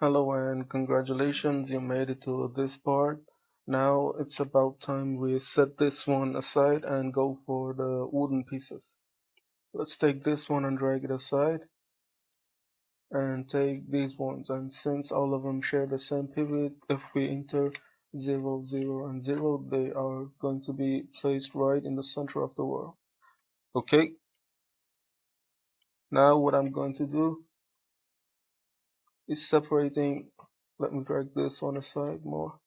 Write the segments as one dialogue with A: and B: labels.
A: Hello and congratulations, you made it to this part. Now it's about time we set this one aside and go for the wooden pieces. Let's take this one and drag it aside and take these ones, and since all of them share the same pivot, if we enter 0, 0 and 0, they are going to be placed right in the center of the world. Okay, now what I'm going to do is separating, let me drag this one aside more.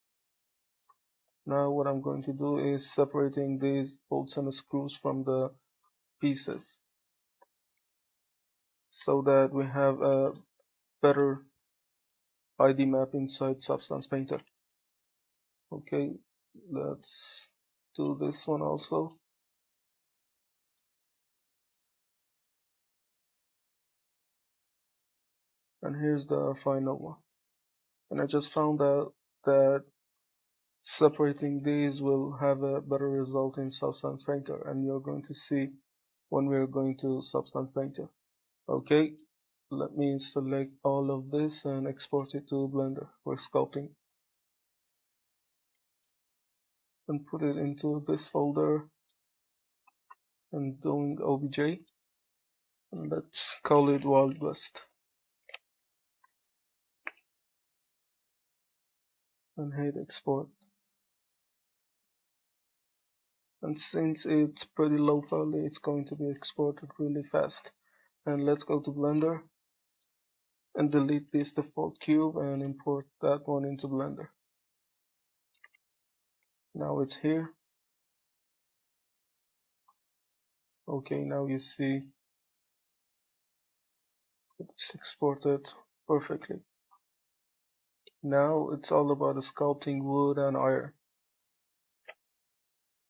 A: Now what I'm going to do is separating these bolts and screws from the pieces so that we have a better ID map inside Substance Painter. Okay, let's do this one also. And here's the final one. And I just found out that separating these will have a better result in Substance Painter, and you're going to see when we're going to Substance Painter. Okay, let me select all of this and export it to Blender for sculpting and put it into this folder and doing obj, and let's call it Wild West and hit export. And since it's pretty low poly, it's going to be exported really fast. And let's go to Blender and delete this default cube and import that one into Blender. Now it's here. Okay, now you see it's exported perfectly. Now it's all about sculpting wood and iron.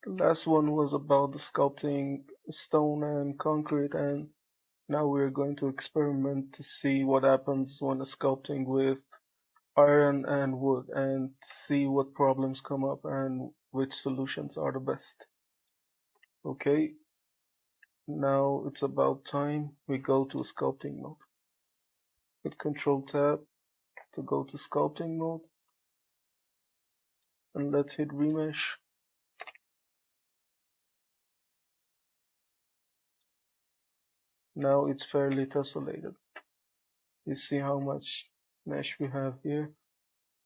A: The last one was about the sculpting stone and concrete, and now we're going to experiment to see what happens when sculpting with iron and wood and see what problems come up and which solutions are the best. Okay, now it's about time we go to sculpting mode. Hit Control Tab to go to sculpting mode, and let's hit remesh. Now it's fairly tessellated. You see how much mesh we have here,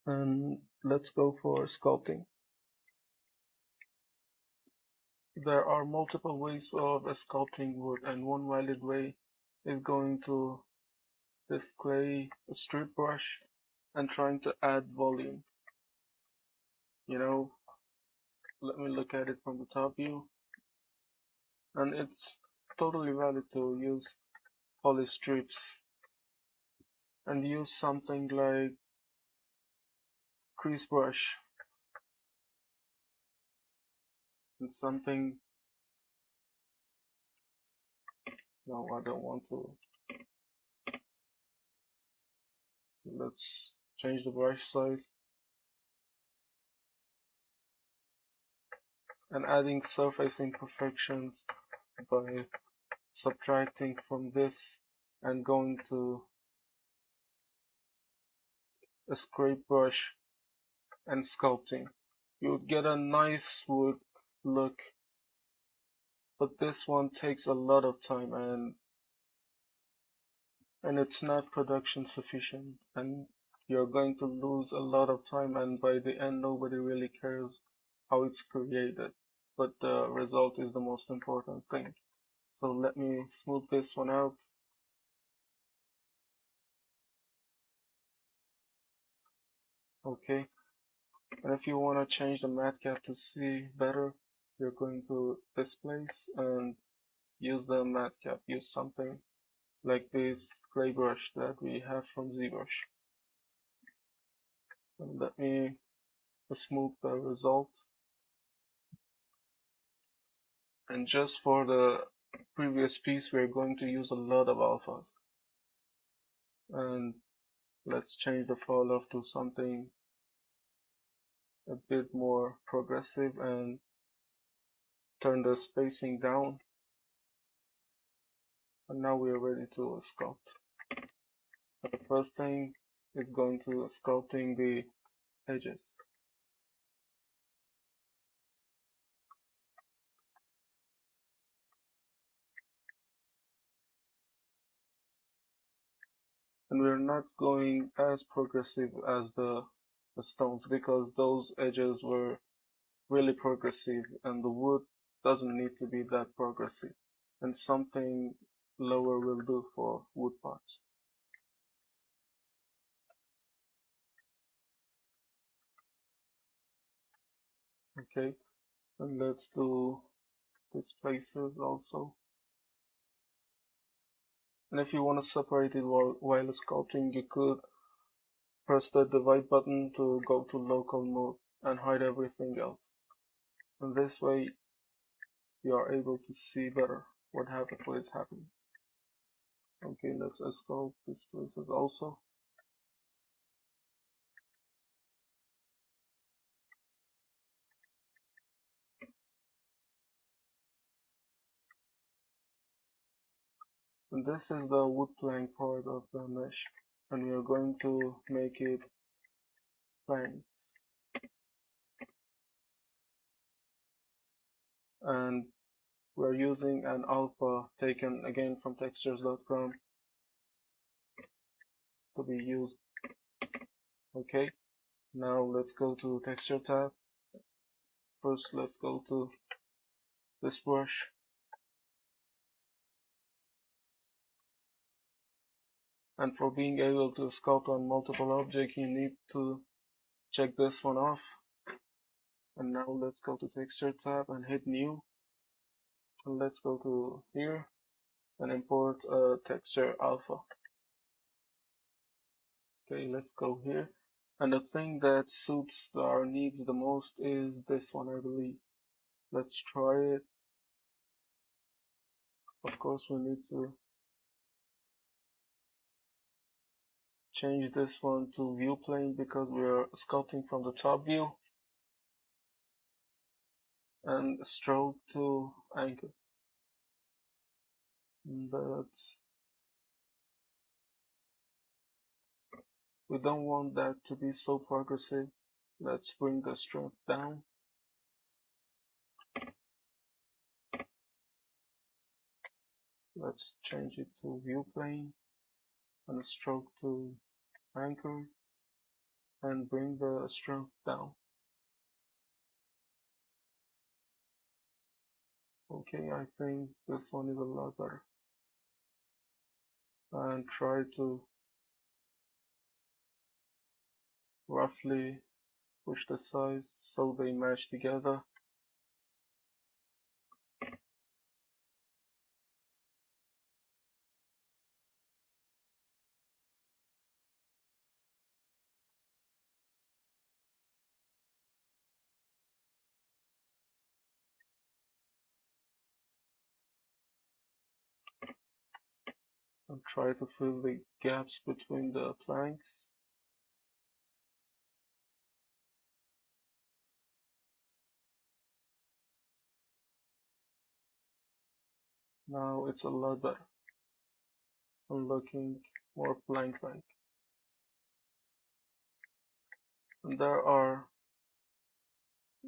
A: and let's go for sculpting. There are multiple ways of sculpting wood, and one valid way is going to this clay strip brush and trying to add volume. You know, let me look at it from the top view, and it's totally valid to use poly strips and use something like crease brush and something. No, I don't want to. Let's change the brush size and adding surface imperfections by subtracting from this and going to a scrape brush and sculpting. You would get a nice wood look, but this one takes a lot of time and it's not production sufficient, and you're going to lose a lot of time, and by the end nobody really cares how it's created, but the result is the most important thing. So let me smooth this one out. Okay, and if you want to change the matte cap to see better, you're going to this place and use the matte cap. Use something like this clay brush that we have from ZBrush. And let me smooth the result. And just for the previous piece, we're going to use a lot of alphas. And let's change the fall off to something a bit more progressive and turn the spacing down. And now we are ready to sculpt. But the first thing it's going to sculpting the edges. And we're not going as progressive as the stones because those edges were really progressive and the wood doesn't need to be that progressive, and something lower will do for wood parts. Okay, and let's do these places also. And if you want to separate it while sculpting, you could press the divide button to go to local mode and hide everything else. And this way you are able to see better what is happening. Okay, let's sculpt these places also. And this is the wood plank part of the mesh, and we are going to make it planks. And we're using an alpha taken again from textures.com to be used. Okay, now let's go to texture tab. First, let's go to this brush. And for being able to sculpt on multiple objects, you need to check this one off. And now let's go to texture tab and hit new. And let's go to here and import a texture alpha. Okay, let's go here. And the thing that suits our needs the most is this one, I believe. Let's try it. Of course, we need to change this one to view plane because we are sculpting from the top view. And stroke to anchor. But we don't want that to be so progressive. Let's bring the strength down. Let's change it to view plane and stroke to anchor and bring the strength down. Okay, I think this one is a lot better. And try to roughly push the sides so they match together. And try to fill the gaps between the planks. Now it's a lot better. I'm looking more plank-like. And there are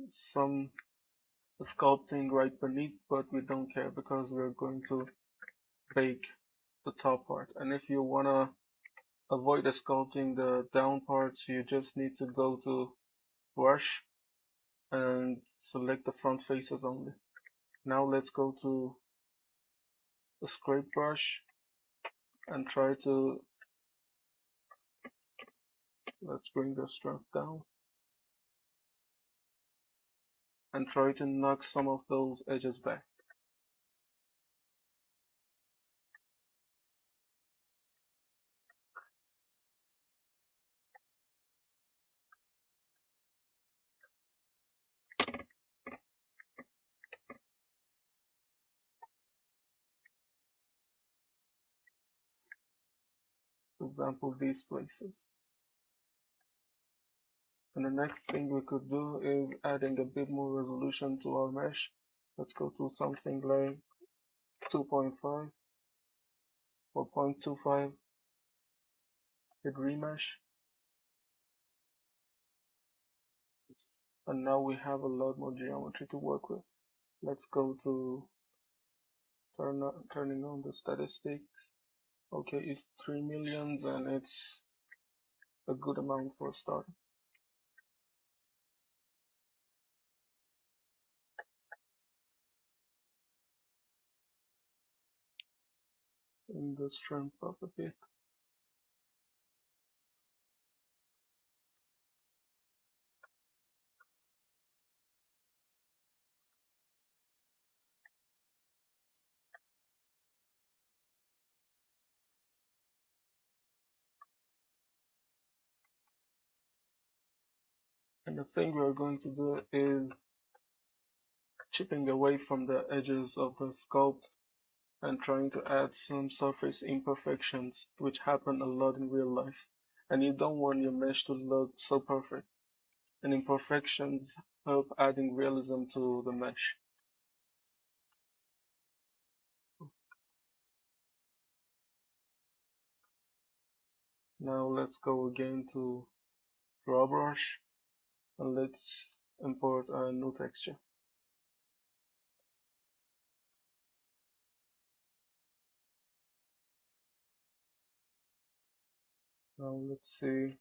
A: some sculpting right beneath, but we don't care because we're going to bake the top part. And if you wanna avoid sculpting the down parts, you just need to go to brush and select the front faces only. Now let's go to the scrape brush and try to, let's bring the strength down and try to knock some of those edges back. For example, these places. And the next thing we could do is adding a bit more resolution to our mesh. Let's go to something like 2.5 or 0.25, hit remesh, And now we have a lot more geometry to work with. Let's go to turning on the statistics. Okay, it's 3 millions and it's a good amount for a start. In the strength of a bit. And the thing we're going to do is chipping away from the edges of the sculpt and trying to add some surface imperfections, which happen a lot in real life. And you don't want your mesh to look so perfect. And imperfections help adding realism to the mesh. Now let's go again to draw brush and let's import a new texture. Now let's see.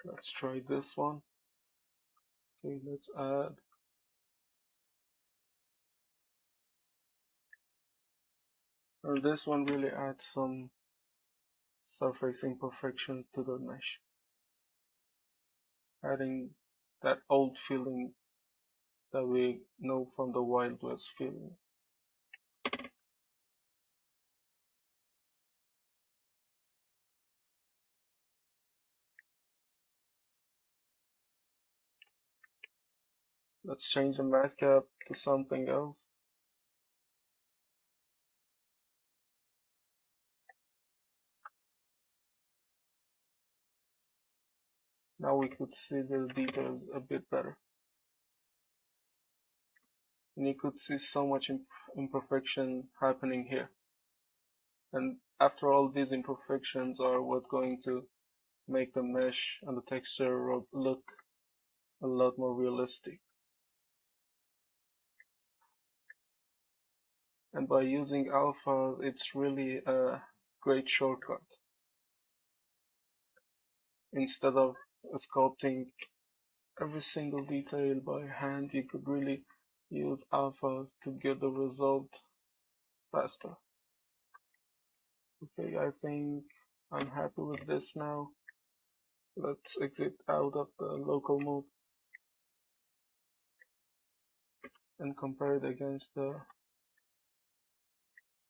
A: Let's try this one. Okay, let's add. And this one really adds some surface imperfections to the mesh, adding that old feeling that we know from the Wild West feeling. Let's change the mask cap to something else. Now we could see the details a bit better. And you could see so much imperfection happening here. And after all, these imperfections are what going to make the mesh and the texture look a lot more realistic. And by using alpha, it's really a great shortcut. Instead of sculpting every single detail by hand, you could really use alphas to get the result faster. Okay, I think I'm happy with this now. Let's exit out of the local mode and compare it against the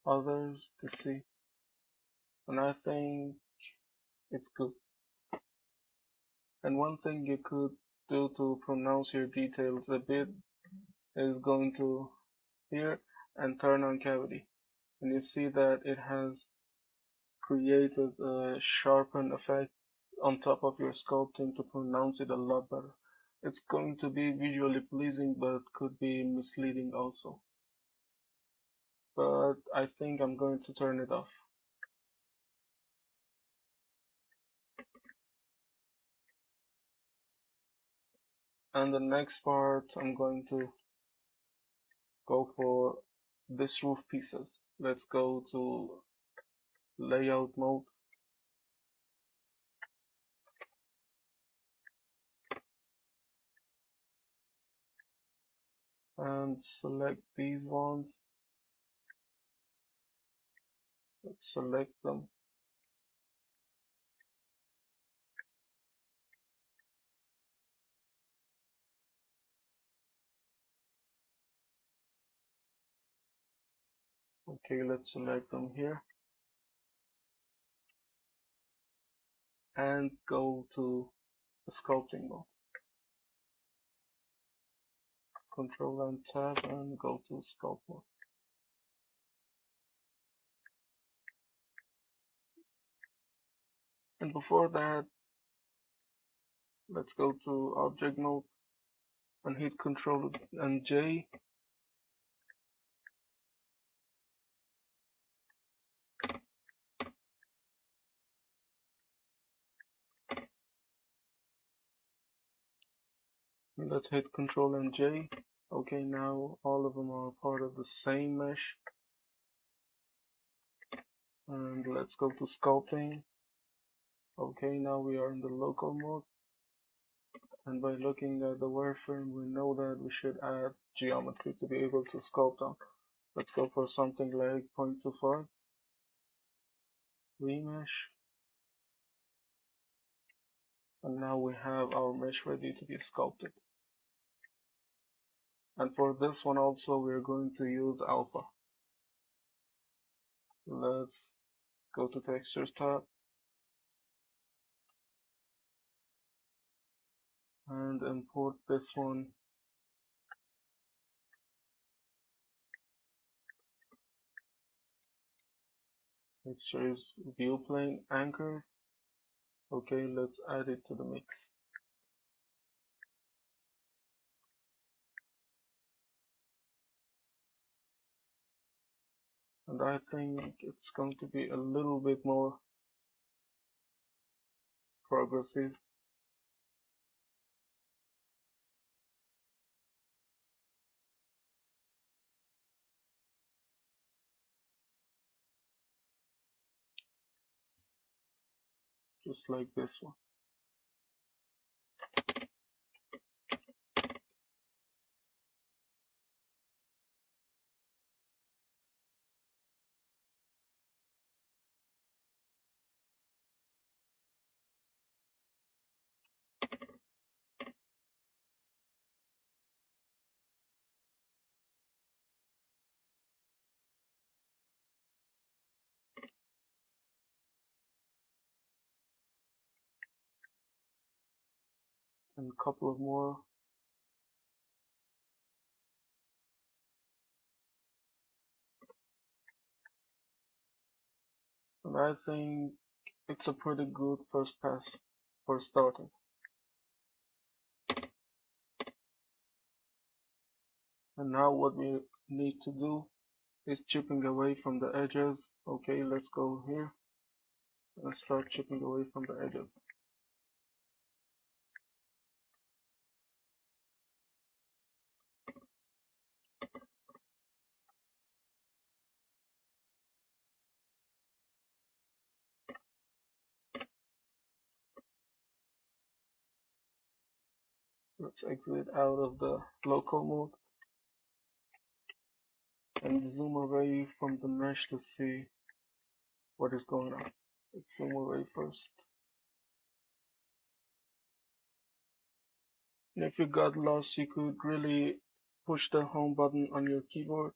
A: others to see. And I think it's good. And one thing you could do to pronounce your details a bit is going to here and turn on cavity. And you see that it has created a sharpened effect on top of your sculpting to pronounce it a lot better. It's going to be visually pleasing but could be misleading also. But I think I'm going to turn it off. And the next part I'm going to go for this roof pieces. Let's go to layout mode. And select these ones. Let's select them. Okay, let's select them here. And go to the sculpting mode. Control and tab and go to sculpt mode. And before that, let's go to object mode and hit Control and J. Let's hit Control and J. Okay, now all of them are part of the same mesh. And let's go to Sculpting. Okay, now we are in the local mode. And by looking at the wireframe, we know that we should add geometry to be able to sculpt on. Let's go for something like 0.25. Remesh. And now we have our mesh ready to be sculpted. And for this one also, we're going to use alpha. Let's go to Textures tab and import this one. Texture is view plane anchor. Okay, let's add it to the mix. And I think it's going to be a little bit more progressive. Just like this one. And a couple of more. And I think it's a pretty good first pass for starting. And now what we need to do is chipping away from the edges. Okay, let's go here and start chipping away from the edges. Let's exit out of the local mode and zoom away from the mesh to see what is going on. Let's zoom away first. And if you got lost, you could really push the home button on your keyboard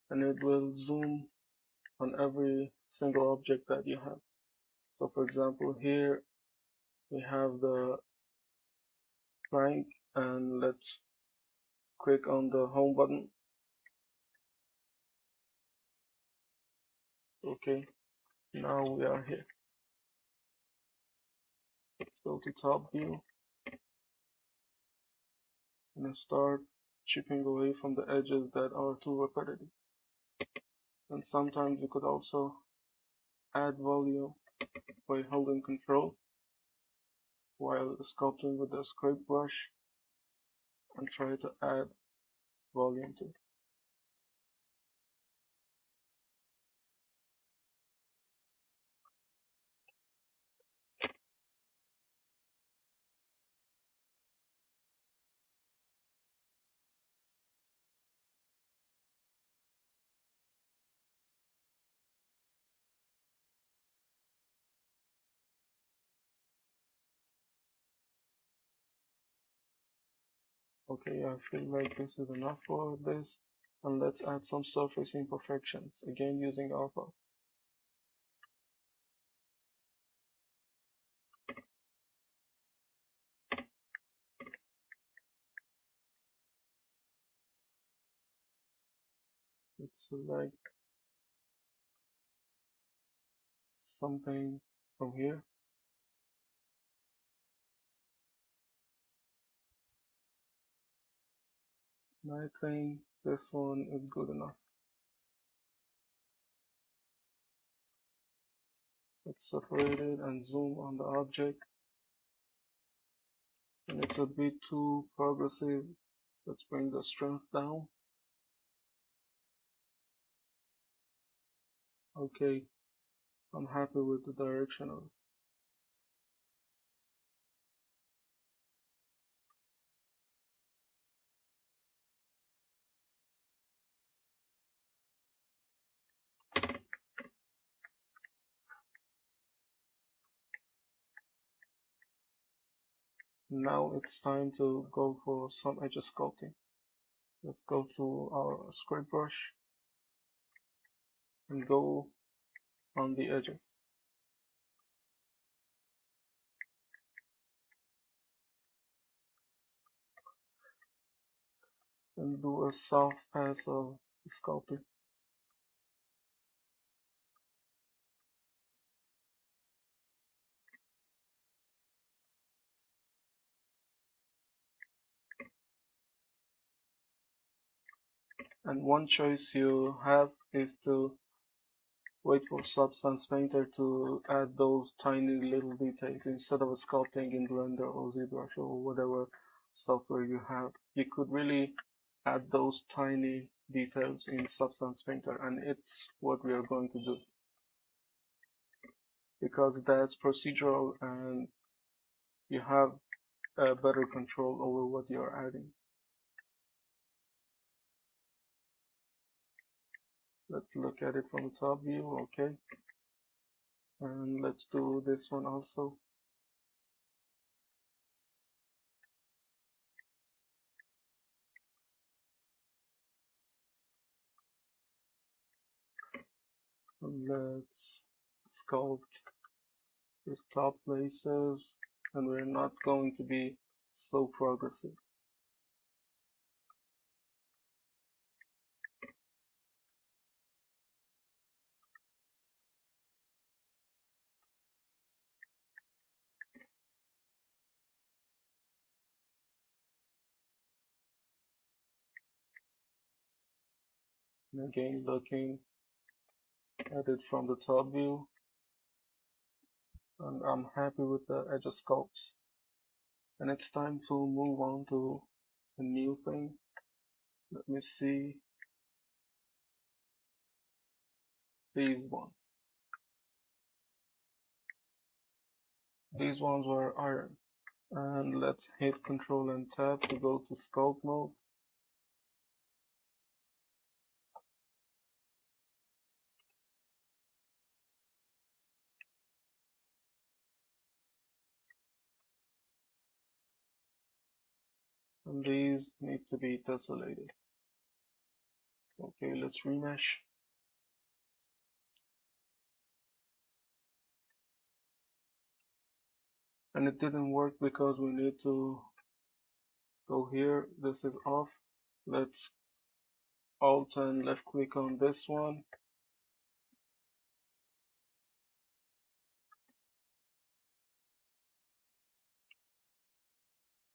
A: and it will zoom on every single object that you have. So for example, here we have the plank, and let's click on the home button. Okay, now we are here. Let's go to top view and start chipping away from the edges that are too repetitive. And sometimes you could also add volume by holding Control while sculpting with the scrape brush and try to add volume to it. Okay, I feel like this is enough for this, and let's add some surface imperfections, again using alpha. Let's select something from here. And I think this one is good enough. Let's separate it and zoom on the object. and it's a bit too progressive. Let's bring the strength down. Okay, I'm happy with the direction of it. Now it's time to go for some edge sculpting. Let's go to our script brush and go on the edges. And do a soft pass of sculpting. And one choice you have is to wait for Substance Painter to add those tiny little details instead of sculpting in Blender or ZBrush or whatever software you have. You could really add those tiny details in Substance Painter, and it's what we are going to do because that's procedural and you have better control over what you're adding. Let's look at it from the top view, okay. And let's do this one also. And let's sculpt these top places, and we're not going to be so progressive. And again, looking at it from the top view, and I'm happy with the edge sculpts. And it's time to move on to a new thing. Let me see these ones. These ones were iron. And let's hit Control and Tab to go to sculpt mode. And these need to be tessellated. Okay, let's remesh. And it didn't work because we need to go here. This is off. Let's Alt and left click on this one.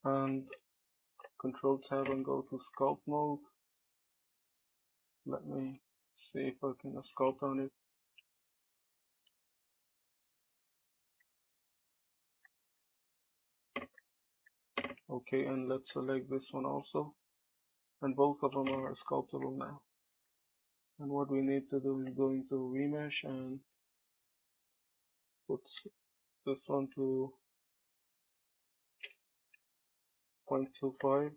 A: And Control Tab and go to sculpt mode. Let me see if I can sculpt on it. Okay, and let's select this one also. And both of them are sculptable now. And what we need to do is go into remesh and put this one to 0.25.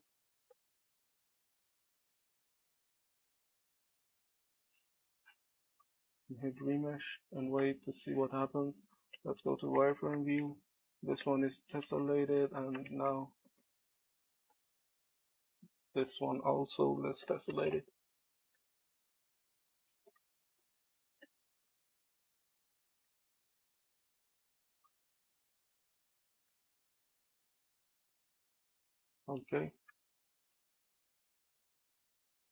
A: Hit remesh and wait to see what happens. Let's go to wireframe view. This one is tessellated, and now this one also, let's tessellate it. Okay,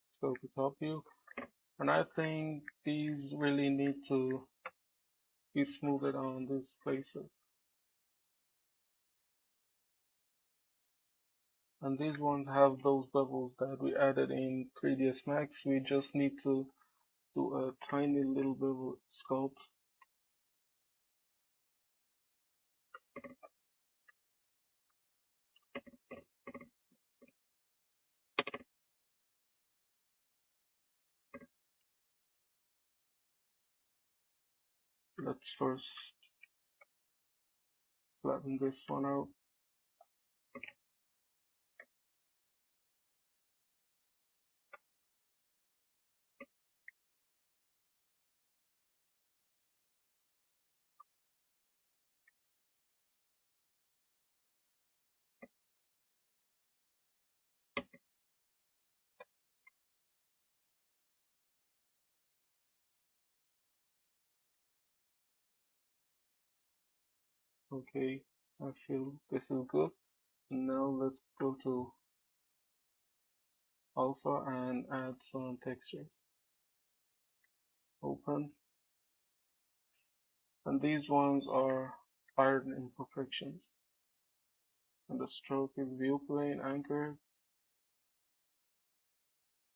A: let's go to top view. And I think these really need to be smoothed on these places. And these ones have those bubbles that we added in 3ds Max. We just need to do a tiny little bevel sculpt. Let's first flatten this one out. Okay, I feel this is good. Now let's go to alpha and add some textures. Open. And these ones are iron imperfections. And the stroke is viewplane anchored.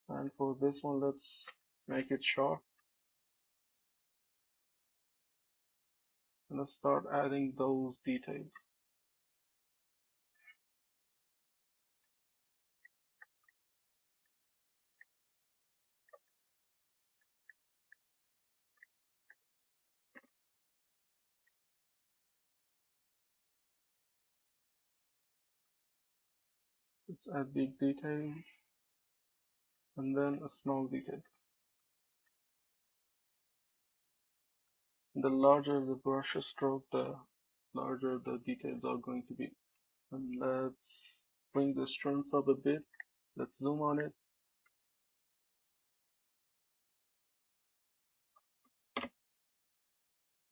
A: And for this one, let's make it sharp. And let's start adding those details. Let's add big details and then a small details. The larger the brush stroke, the larger the details are going to be. And let's bring the strength up a bit. Let's zoom on it.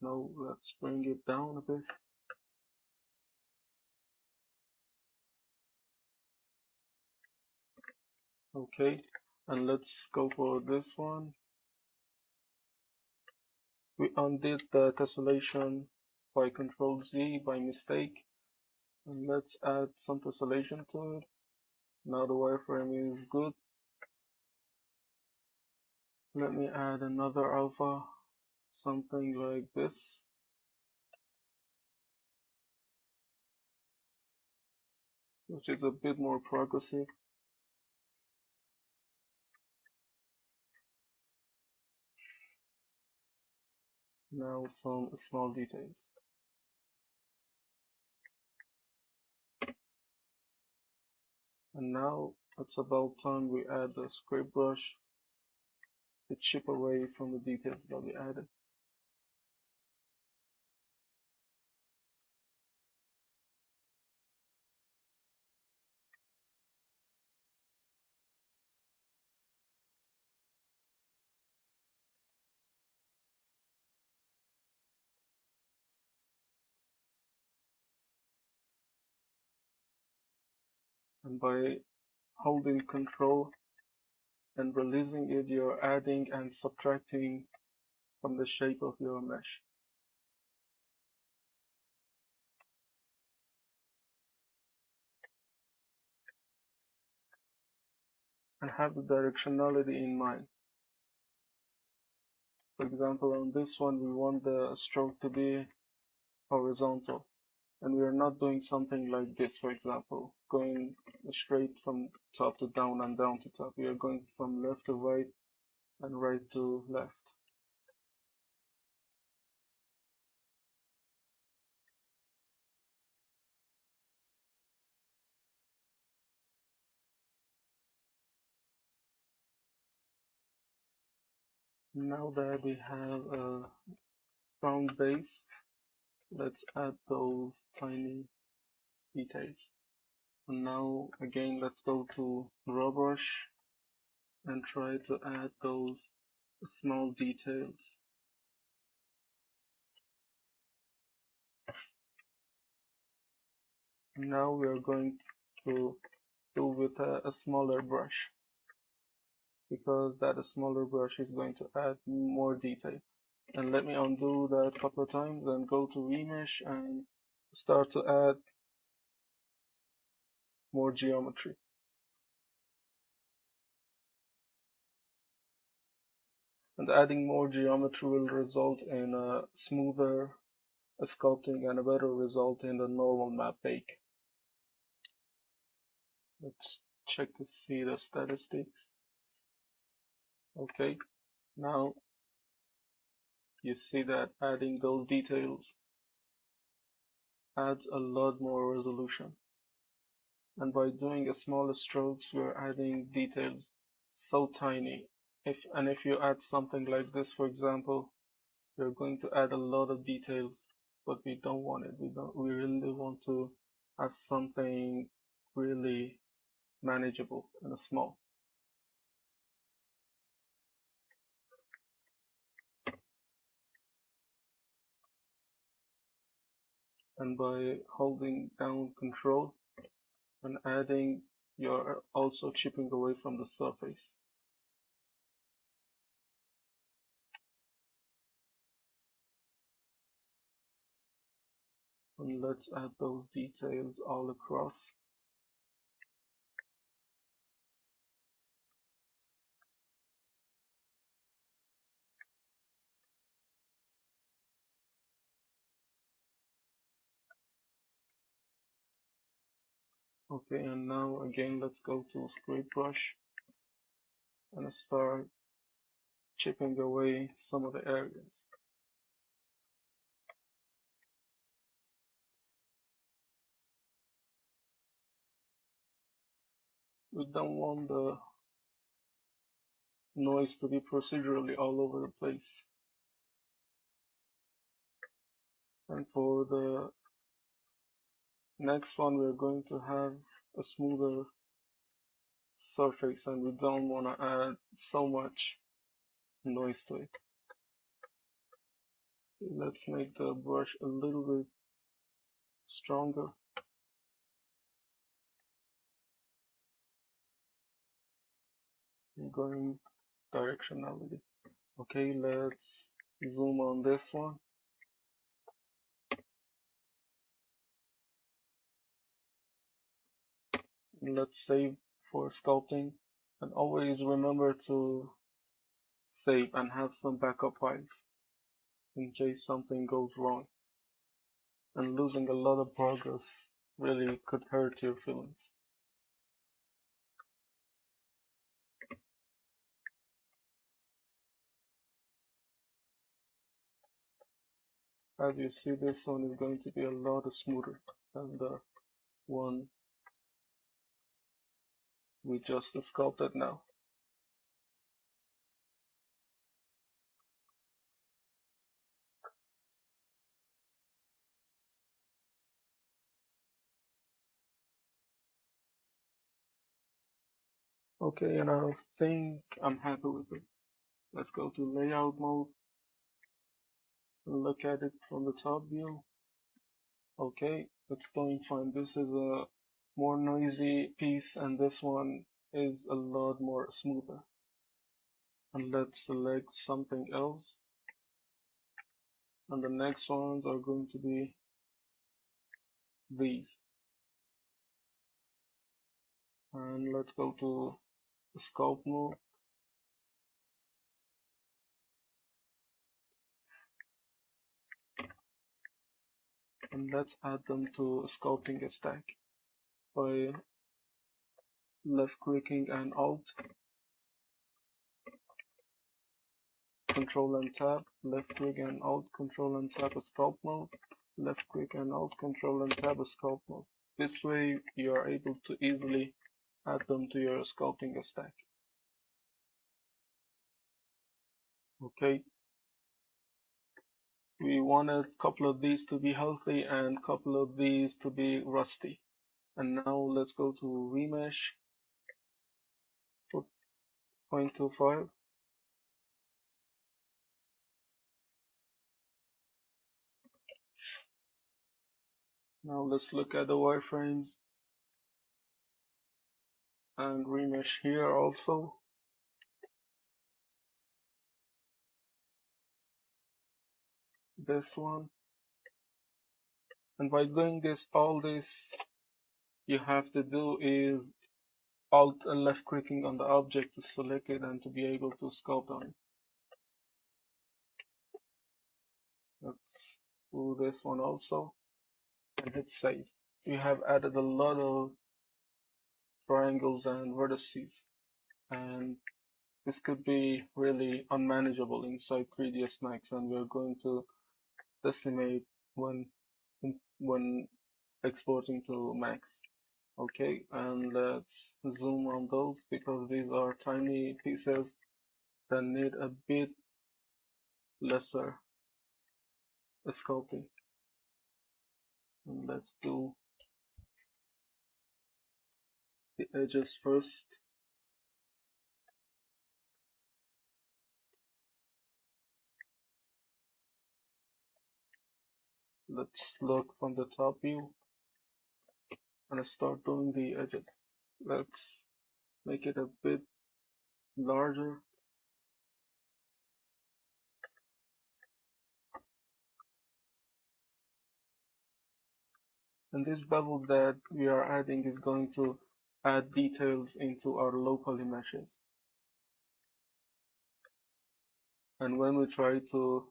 A: Now let's bring it down a bit. Okay, and let's go for this one. We undid the tessellation by Control Z by mistake. And let's add some tessellation to it. Now the wireframe is good. Let me add another alpha, something like this. Which is a bit more progressive. Now some small details. And now it's about time we add the scrape brush to chip away from the details that we added. And by holding Control and releasing it, you're adding and subtracting from the shape of your mesh. And have the directionality in mind. For example, on this one, we want the stroke to be horizontal. And we are not doing something like this, for example, going straight from top to down and down to top. We are going from left to right and right to left. Now that we have a round base, let's add those tiny details. And now again, let's go to raw brush and try to add those small details. Now we are going to do with a smaller brush, because that smaller brush is going to add more detail. And let me undo that a couple of times, then go to remesh and start to add more geometry. And adding more geometry will result in a smoother sculpting and a better result in the normal map bake. Let's check to see the statistics. Okay, now you see that adding those details adds a lot more resolution. And by doing a smaller strokes, we're adding details so tiny. If you add something like this, for example, we're going to add a lot of details, but we don't want it. We really want to have something really manageable and small. And by holding down Control and adding, you're also chipping away from the surface. And let's add those details all across. Okay, and now again, let's go to Scrape Brush and start chipping away some of the areas. We don't want the noise to be procedurally all over the place. And for the next one, we're going to have a smoother surface, and we don't want to add so much noise to it. Let's make the brush a little bit stronger. Going directionality. Okay, let's zoom on this one. Let's save for sculpting, and always remember to save and have some backup files in case something goes wrong. And losing a lot of progress really could hurt your feelings. As you see, this one is going to be a lot smoother than the one we just sculpted now. Okay, and I think I'm happy with it. Let's go to layout mode and look at it from the top view. Okay, it's doing fine. This is a more noisy piece, and this one is a lot more smoother. And let's select something else. And the next ones are going to be these. And let's go to the sculpt mode. And let's add them to sculpting a stack by left clicking and Alt, Control and Tab, left click and Alt, Control and Tab a sculpt mode, left click and Alt, Control and Tab a sculpt mode. This way you are able to easily add them to your sculpting stack. Okay, we want a couple of these to be healthy and a couple of these to be rusty. And now let's go to remesh, put 0.25. Now let's look at the wireframes and remesh here also. This one. And by doing this, all this you have to do is Alt and left clicking on the object to select it and to be able to sculpt on it. Let's do this one also and hit save. We have added a lot of triangles and vertices, and this could be really unmanageable inside 3ds Max, and we're going to estimate when when exporting to Max. Okay, and let's zoom on those because these are tiny pieces that need a bit lesser sculpting. And let's do the edges first. Let's look from the top view and start doing the edges. Let's make it a bit larger. And this bevel that we are adding is going to add details into our low poly meshes. And when we try to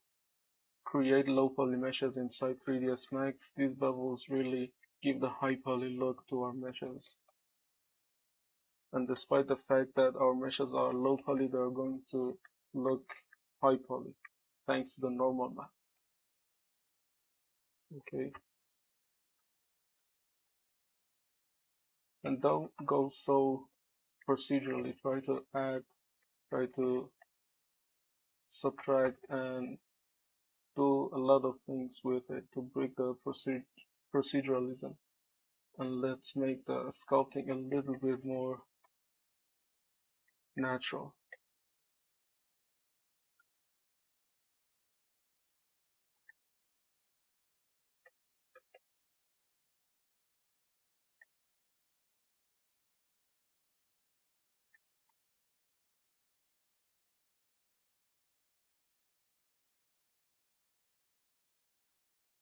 A: create low poly meshes inside 3ds Max, these bevels really give the high poly look to our meshes. And despite the fact that our meshes are low poly, they are going to look high poly thanks to the normal map. Okay. And don't go so procedurally. Try to add, try to subtract, and do a lot of things with it to break the proceduralism. And let's make the sculpting a little bit more natural.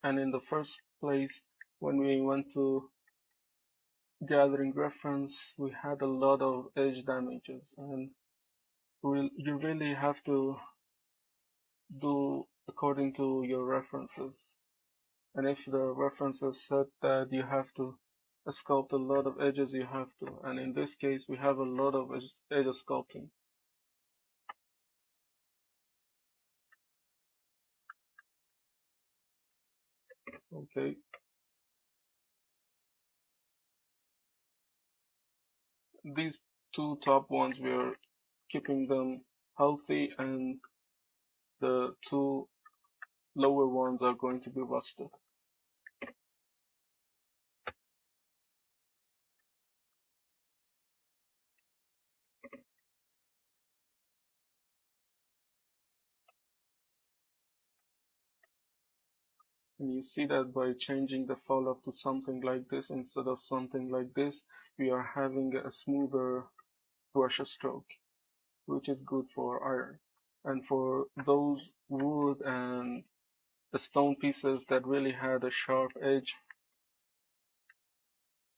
A: And in the first place, when we went to gathering reference, we had a lot of edge damages, and you really have to do according to your references. And if the references said that you have to sculpt a lot of edges, you have to. And in this case, we have a lot of edge sculpting. Okay. These two top ones, we're keeping them healthy, and the two lower ones are going to be rusted. And you see that by changing the fall off to something like this instead of something like this, we are having a smoother brush stroke, which is good for iron. And for those wood and stone pieces that really had a sharp edge,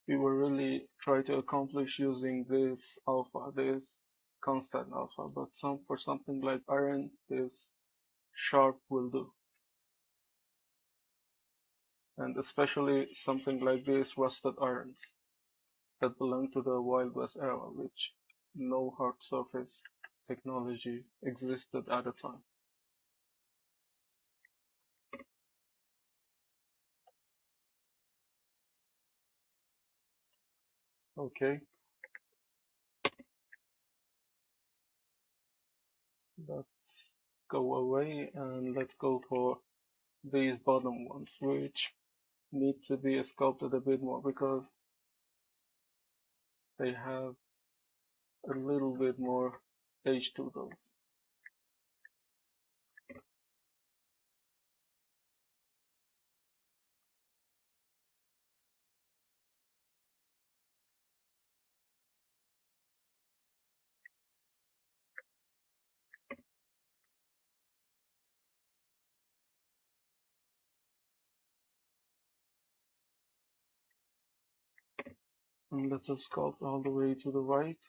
A: we were really trying to accomplish using this alpha, this constant alpha. But for something like iron, this sharp will do. And especially something like this rusted irons that belong to the Wild West era, which no hard surface technology existed at the time. Okay, let's go away and let's go for these bottom ones, which need to be sculpted a bit more because they have a little bit more edge to those. And let's sculpt all the way to the right.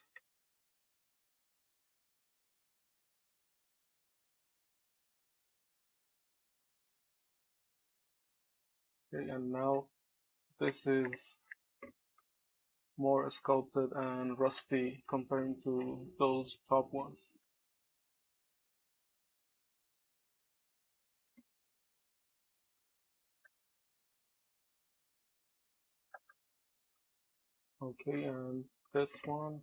A: Okay, and now this is more sculpted and rusty comparing to those top ones. Okay, and this one.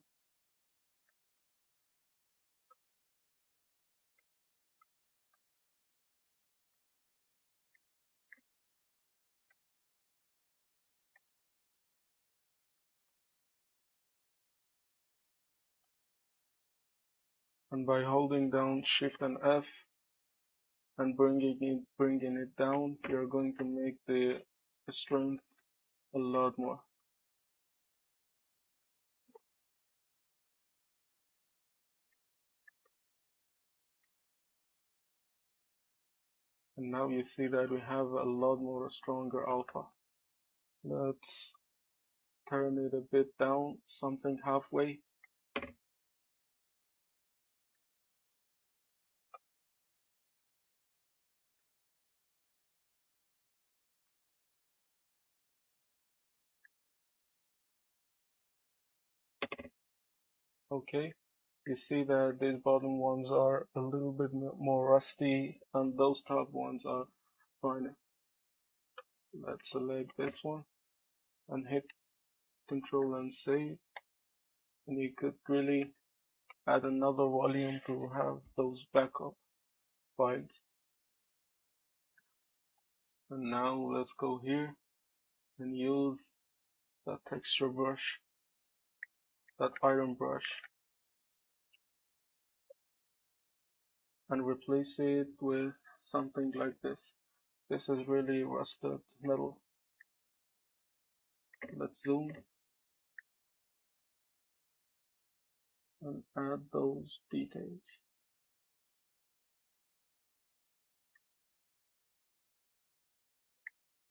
A: And by holding down Shift and F and bringing it down, you're going to make the strength a lot more. And now you see that we have a lot more stronger alpha. Let's turn it a bit down, something halfway. Okay, you see that these bottom ones are a little bit more rusty and those top ones are finer. Let's select this one and hit Control and save. And you could really add another volume to have those backup files. And now let's go here and use that texture brush, that iron brush, and replace it with something like this. This is really rusted metal. Let's zoom and add those details.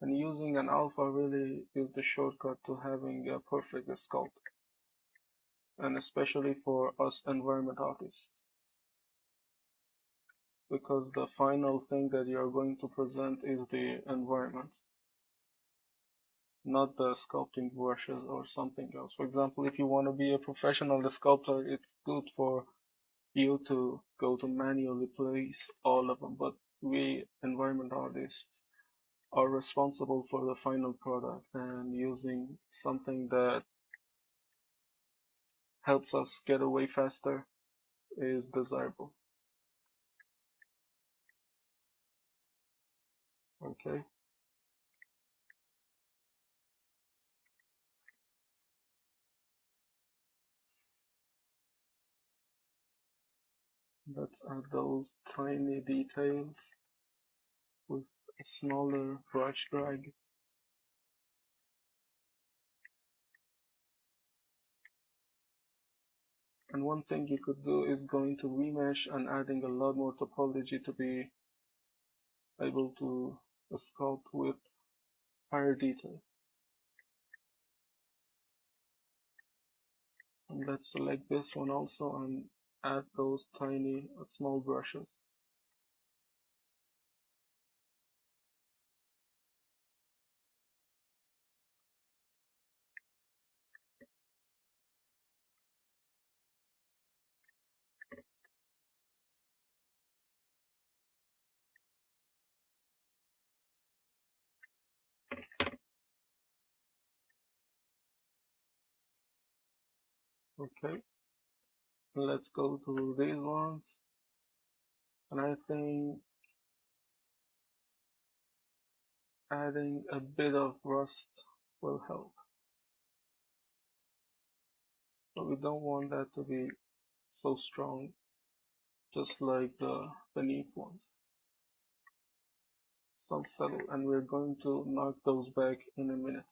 A: And using an alpha really is the shortcut to having a perfect sculpt, and especially for us environment artists, because the final thing that you are going to present is the environment, not the sculpting brushes or something else. For example, if you want to be a professional sculptor, it's good for you to go to manually place all of them, but we environment artists are responsible for the final product, and using something that helps us get away faster is desirable. Okay. Let's add those tiny details with a smaller brush drag. And one thing you could do is going to remesh and adding a lot more topology to be able to sculpt with higher detail. And let's select this one also and add those tiny small brushes. Okay, let's go to these ones, and I think adding a bit of rust will help, but we don't want that to be so strong, just like the beneath ones. Some settle, and we're going to knock those back in a minute.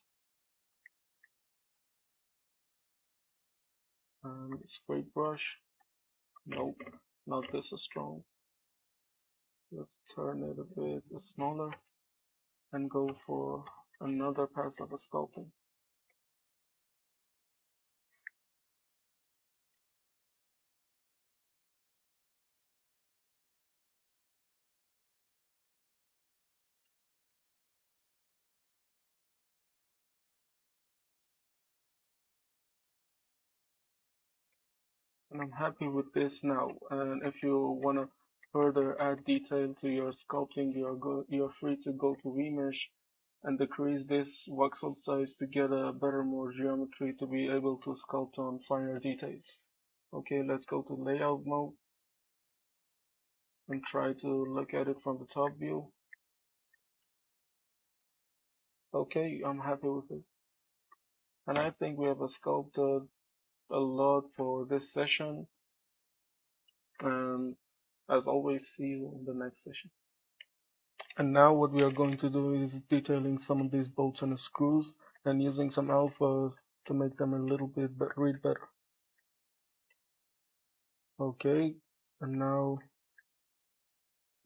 A: And scrape brush, nope, not this strong. Let's turn it a bit smaller and go for another pass of sculpting. And I'm happy with this now. And if you want to further add detail to your sculpting, you're free to go to remesh and decrease this voxel size to get a better, more geometry to be able to sculpt on finer details. Okay, let's go to layout mode and try to look at it from the top view. Okay, I'm happy with it. And I think we have sculpted a lot for this session. And as always, see you in the next session. And now what we are going to do is detailing some of these bolts and screws and using some alphas to make them a little bit read better. Okay, and now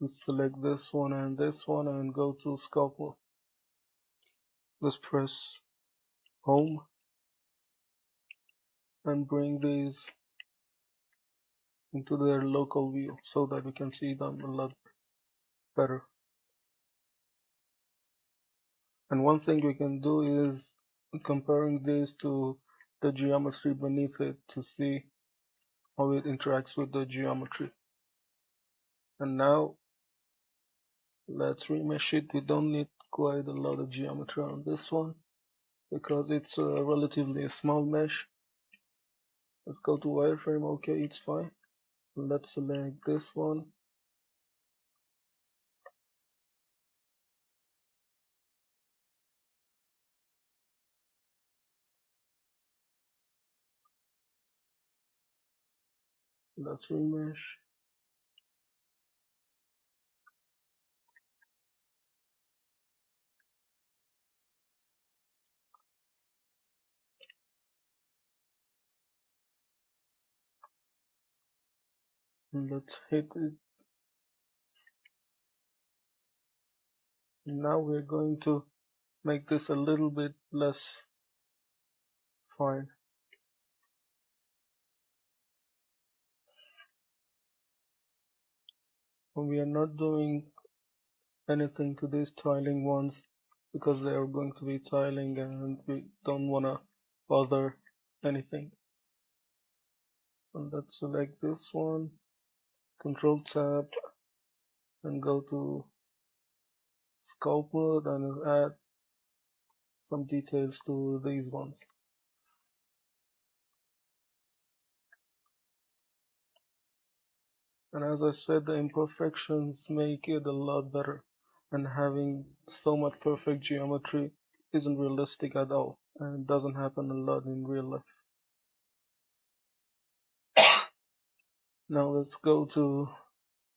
A: we select this one and go to Sculpting. Let's press home and bring these into their local view so that we can see them a lot better. And one thing we can do is comparing this to the geometry beneath it to see how it interacts with the geometry. And now let's remesh it. We don't need quite a lot of geometry on this one because it's a relatively small mesh. Let's go to wireframe. Okay, it's fine. Let's select this one. Let's remesh. And let's hit it. Now we're going to make this a little bit less fine. And we are not doing anything to these tiling ones because they are going to be tiling and we don't want to bother anything. And let's select this one, Control Tab, and go to Sculpt mode and add some details to these ones. And as I said, the imperfections make it a lot better, and having so much perfect geometry isn't realistic at all, and doesn't happen a lot in real life. Now let's go to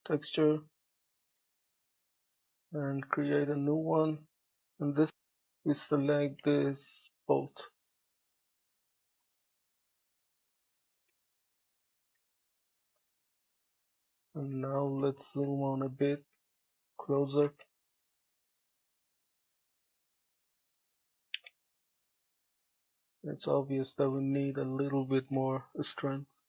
A: texture and create a new one, and this we select this bolt. And now let's zoom on a bit closer. It's obvious that we need a little bit more strength.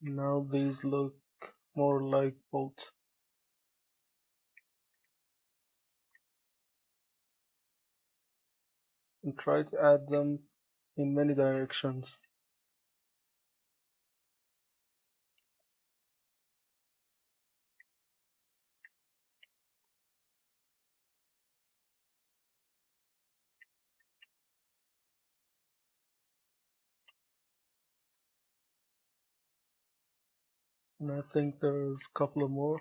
A: Now these look more like bolts. And try to add them in many directions. And I think there's a couple of more.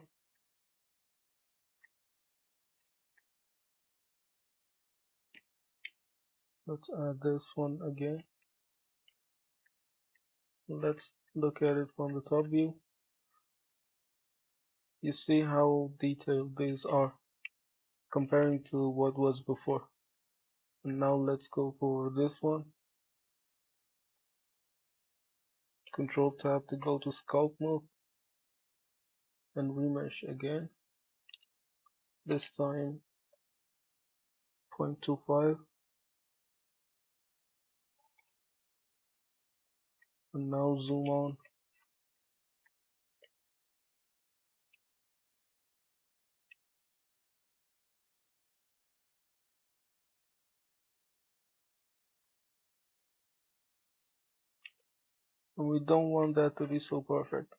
A: Let's add this one again. Let's look at it from the top view. You see how detailed these are comparing to what was before. And now let's go for this one. Control Tab to go to Sculpt mode and remesh again. This time 0.25. And now zoom on. And we don't want that to be so perfect.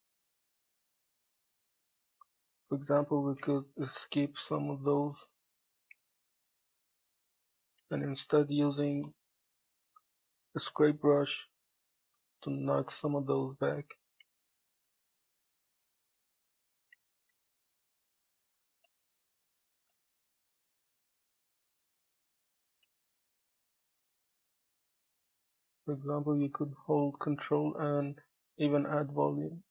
A: For example, we could skip some of those and instead using a scrape brush to knock some of those back. For example, you could hold Control and even add volume.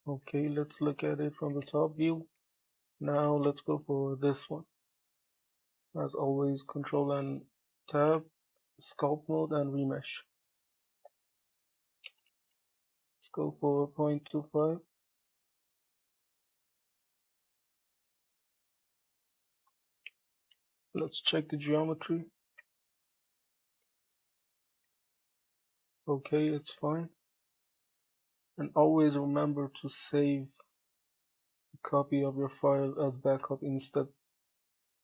A: Okay, let's look at it from the top view. Now let's go for this one. As always, Control and Tab, Sculpt Mode and Remesh. Let's go for 0.25. Let's check the geometry. Okay, it's fine. And always remember to save a copy of your file as backup instead.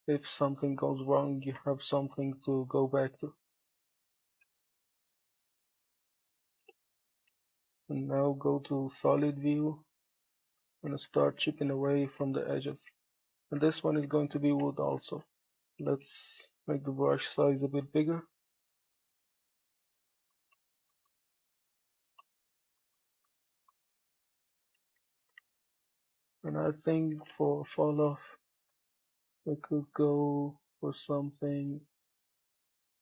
A: If something goes wrong, you have something to go back to. And now go to Solid View and start chipping away from the edges. And this one is going to be wood also. Let's make the brush size a bit bigger. And I think for fall off, we could go for something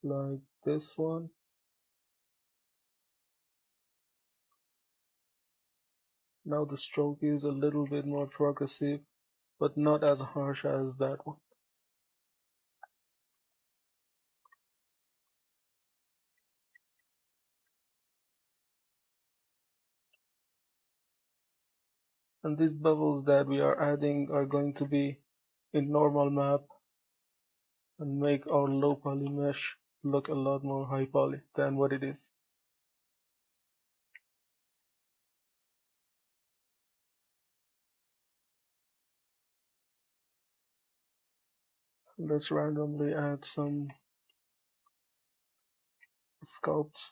A: like this one. Now the stroke is a little bit more progressive, but not as harsh as that one. And these bubbles that we are adding are going to be in normal map and make our low poly mesh look a lot more high poly than what it is. Let's randomly add some sculpts.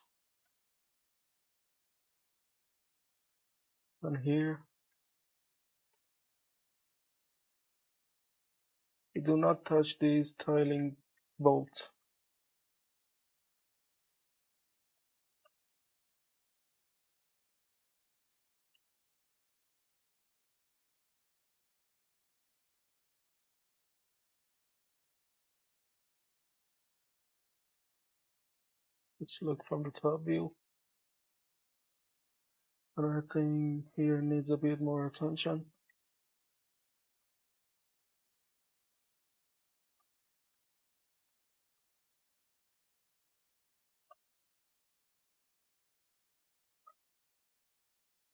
A: And here, we do not touch these tiling bolts. Let's look from the top view. And I think here needs a bit more attention.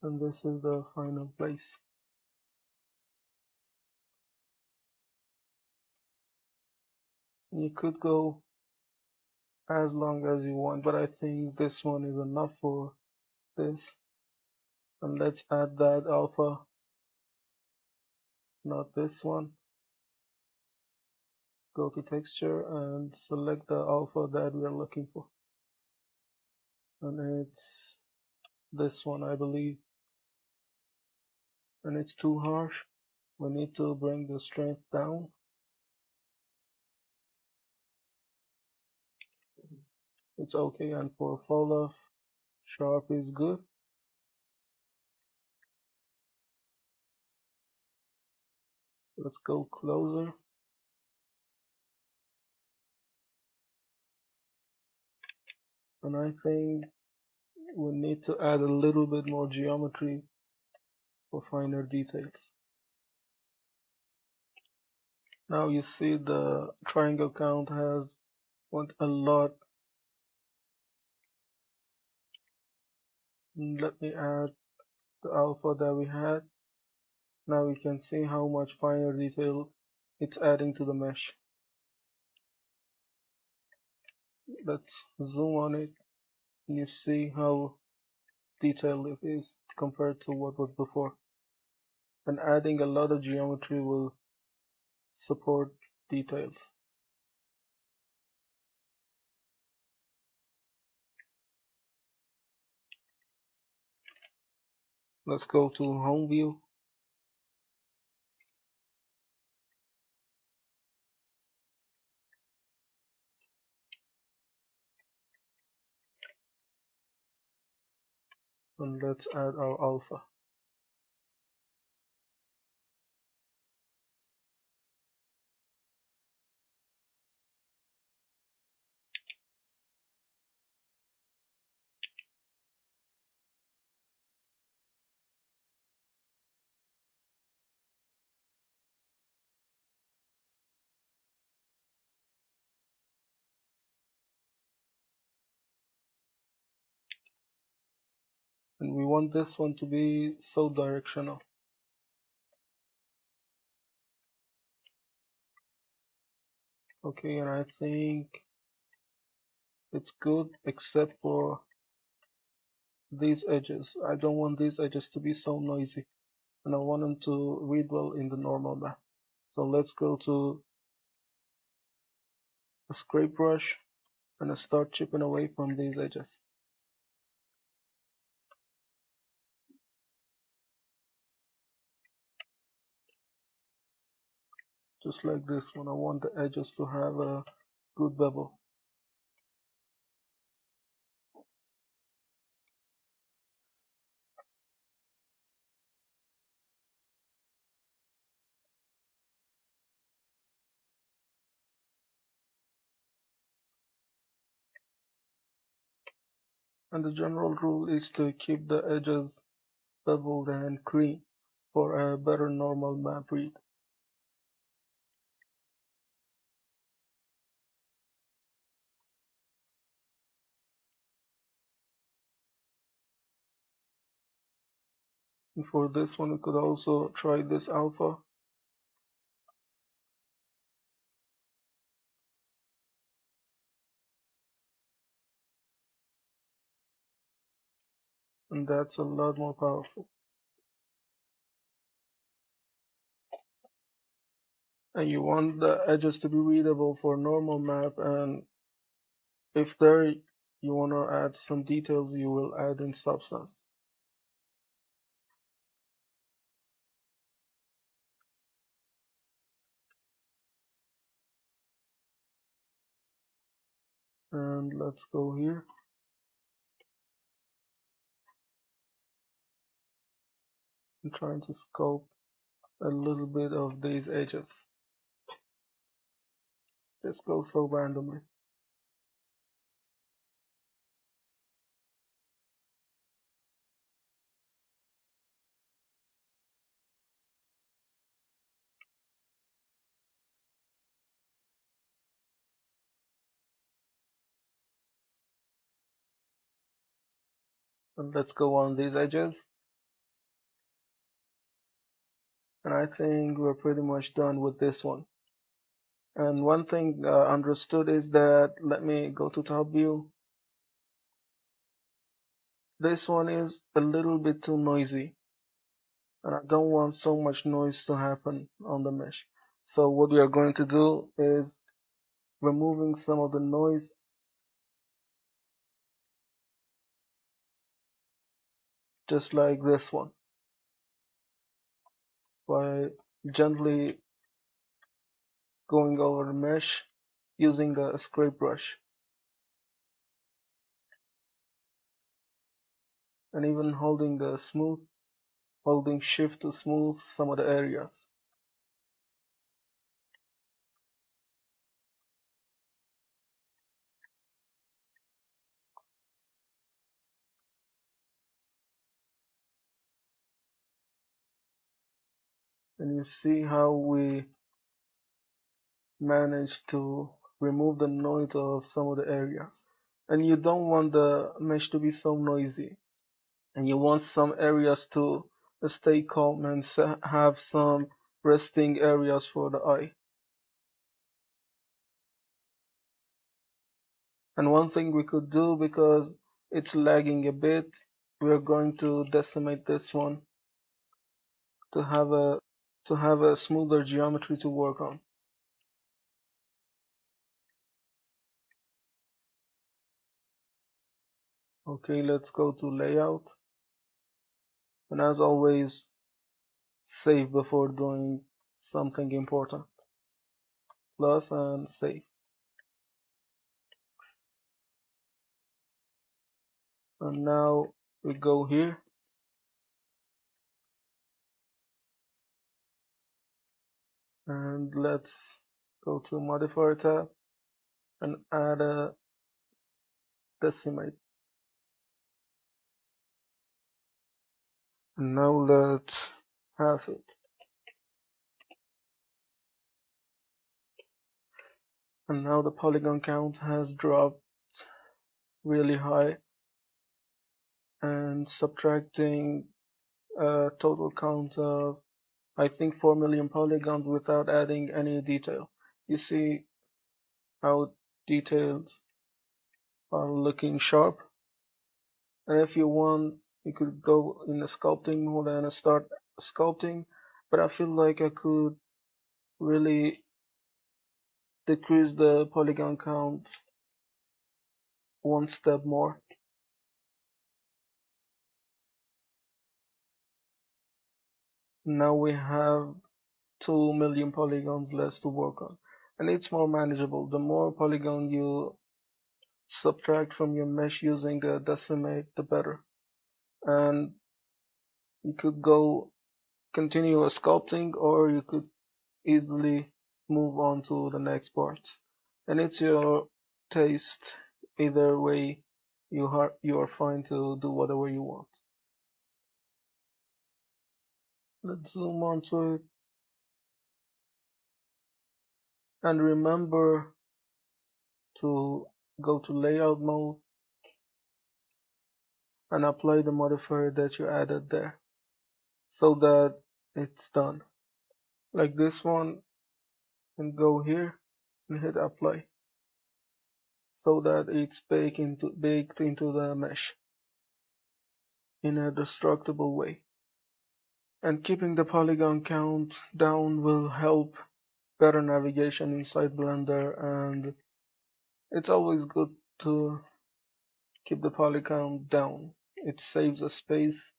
A: And this is the final place. You could go as long as you want, but I think this one is enough for this. And let's add that alpha, not this one. Go to texture and select the alpha that we are looking for. And it's this one, I believe. And it's too harsh. We need to bring the strength down. It's okay, and for fall off, sharp is good. Let's go closer. And I think we need to add a little bit more geometry for finer details. Now you see the triangle count has went a lot. Let me add the alpha that we had. Now you can see how much finer detail it's adding to the mesh. Let's zoom on it and you see how detailed it is compared to what was before. And adding a lot of geometry will support details. Let's go to home view. And let's add our alpha. And we want this one to be so directional. Okay, and I think it's good except for these edges. I don't want these edges to be so noisy, and I want them to read well in the normal map. So let's go to a scrape brush and I start chipping away from these edges. Just like this one, I want the edges to have a good bevel. And the general rule is to keep the edges beveled and clean for a better normal map read. And for this one, we could also try this alpha. And that's a lot more powerful. And you want the edges to be readable for normal map, and if there you want to add some details, you will add in substance. And let's go here. I'm trying to sculpt a little bit of these edges. Just go so randomly. And let's go on these edges. And I think we're pretty much done with this one. And one thing understood is that, let me go to top view. This one is a little bit too noisy, and I don't want so much noise to happen on the mesh. So what we are going to do is removing some of the noise just like this one by gently going over the mesh using the scrape brush, and even holding shift to smooth some of the areas. And you see how we managed to remove the noise of some of the areas. And you don't want the mesh to be so noisy, and you want some areas to stay calm and have some resting areas for the eye. And one thing we could do, because it's lagging a bit, we're going to decimate this one to have a smoother geometry to work on. Okay, let's go to layout. And as always, save before doing something important. Plus and save. And now we go here and let's go to modifier tab and add a decimate. And now let's have it. And now the polygon count has dropped really high, and subtracting a total count of I think 4 million polygons without adding any detail. You see how details are looking sharp. And if you want, you could go in the sculpting mode and start sculpting, but I feel like I could really decrease the polygon count one step more. Now we have 2 million polygons less to work on, and it's more manageable. The more polygon you subtract from your mesh using the decimate, the better. And you could go continue a sculpting, or you could easily move on to the next parts. And it's your taste. Either way, you are fine to do whatever you want. Let's zoom on to it. And remember to go to layout mode and apply the modifier that you added there so that it's done. Like this one, and go here and hit apply so that it's baked into the mesh in a destructible way. And keeping the polygon count down will help better navigation inside Blender, and it's always good to keep the polygon down. It saves a space,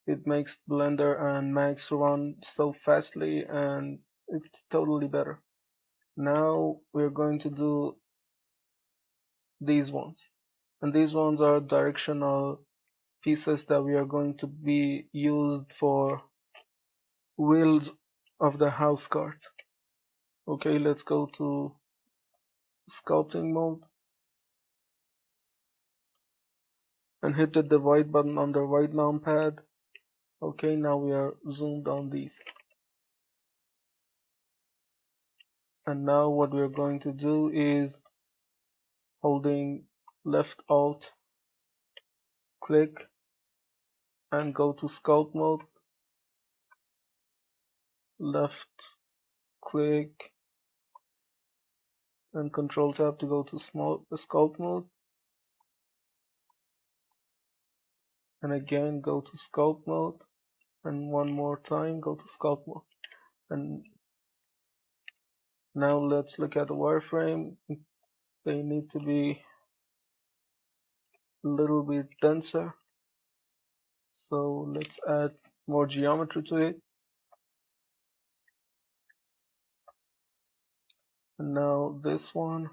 A: it makes Blender and Max run so fastly, and it's totally better. Now we're going to do these ones. And these ones are directional pieces that we are going to be used for wheels of the house cart. Okay, let's go to sculpting mode and hit the divide button on the right numpad. Okay, now we are zoomed on these. And now what we're going to do is holding left alt click and go to sculpt mode, left click and control tab to go to sculpt mode, and again go to sculpt mode, and one more time go to sculpt mode. And now let's look at the wireframe. They need to be a little bit denser, so let's add more geometry to it. And now this one,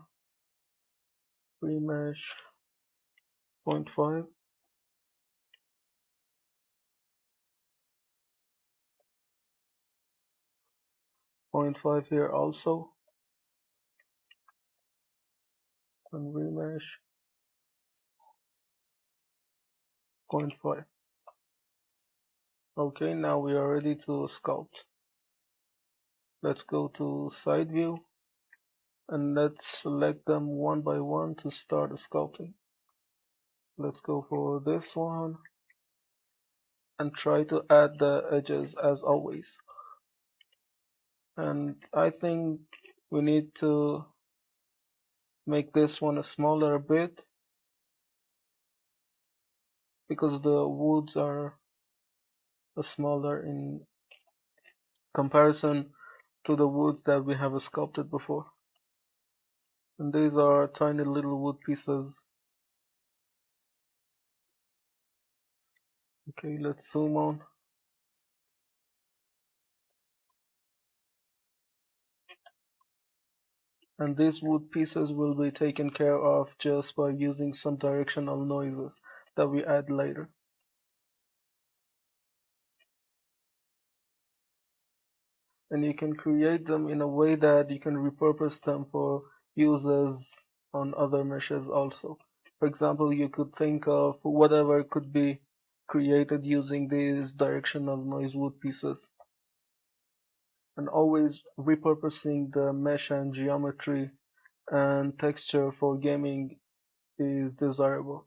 A: remesh 0.5, 0.5 here also, and remesh 0.5. Okay, now we are ready to sculpt. Let's go to side view and let's select them one by one to start sculpting. Let's go for this one and try to add the edges as always. And I think we need to make this one a smaller bit because the woods are smaller in comparison to the woods that we have sculpted before. And these are tiny little wood pieces. Okay, let's zoom on. And these wood pieces will be taken care of just by using some directional noises that we add later. And you can create them in a way that you can repurpose them for uses on other meshes also. For example, you could think of whatever could be created using these directional noise wood pieces. And always repurposing the mesh and geometry and texture for gaming is desirable.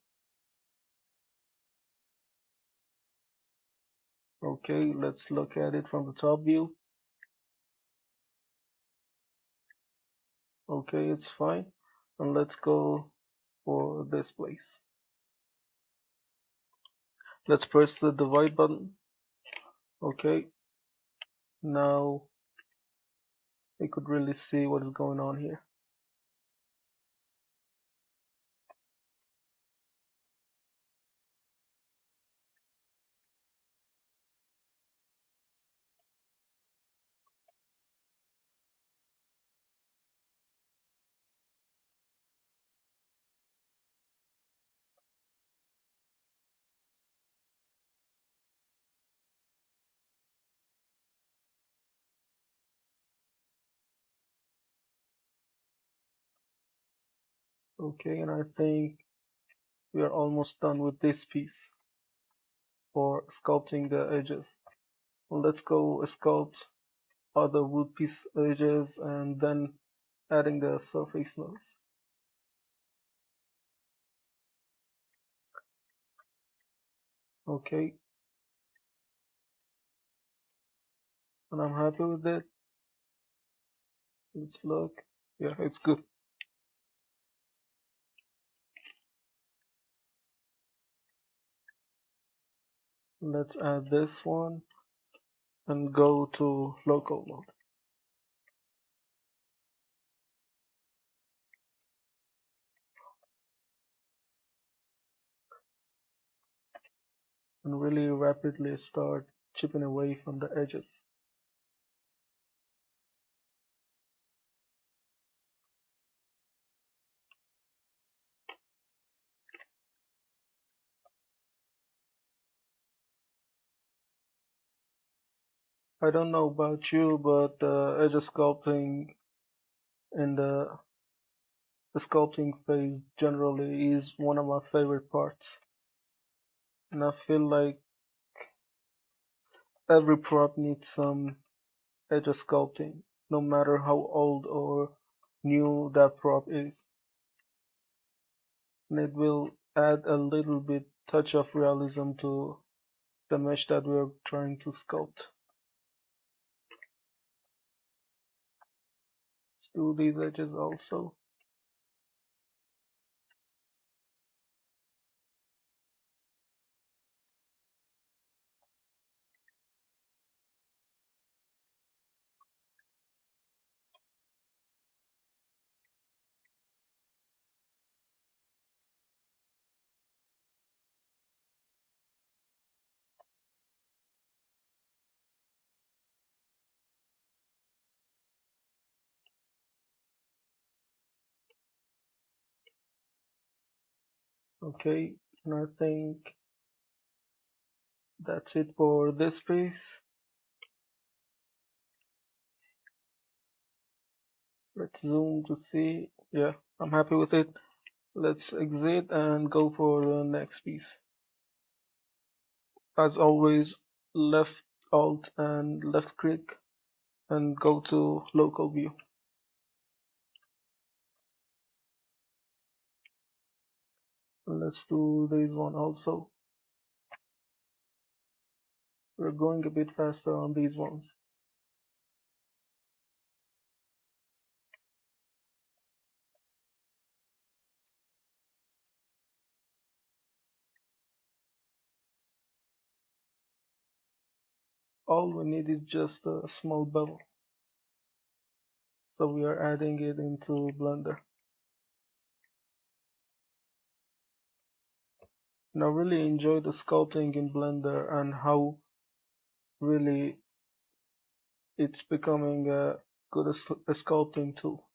A: Okay, let's look at it from the top view. Okay, it's fine. And let's go for this place. Let's press the divide button. Okay, now we could really see what is going on here. Okay, and I think we are almost done with this piece for sculpting the edges. Well, let's go sculpt other wood piece edges and then adding the surface noise. Okay, and I'm happy with it. Let's look. Yeah, it's good. Let's add this one and go to local mode. And really rapidly start chipping away from the edges. I don't know about you, but edge sculpting in the sculpting phase generally is one of my favorite parts. And I feel like every prop needs some edge sculpting, no matter how old or new that prop is. And it will add a little bit touch of realism to the mesh that we're trying to sculpt. Let's do these edges also. Okay, and I think that's it for this piece. Let's zoom to see. Yeah, I'm happy with it. Let's exit and go for the next piece. As always, left alt and left click and go to local view. Let's do this one also. We're going a bit faster on these ones. All we need is just a small bevel. So we are adding it into Blender. Now really enjoy the sculpting in Blender and how really it's becoming a good a sculpting tool.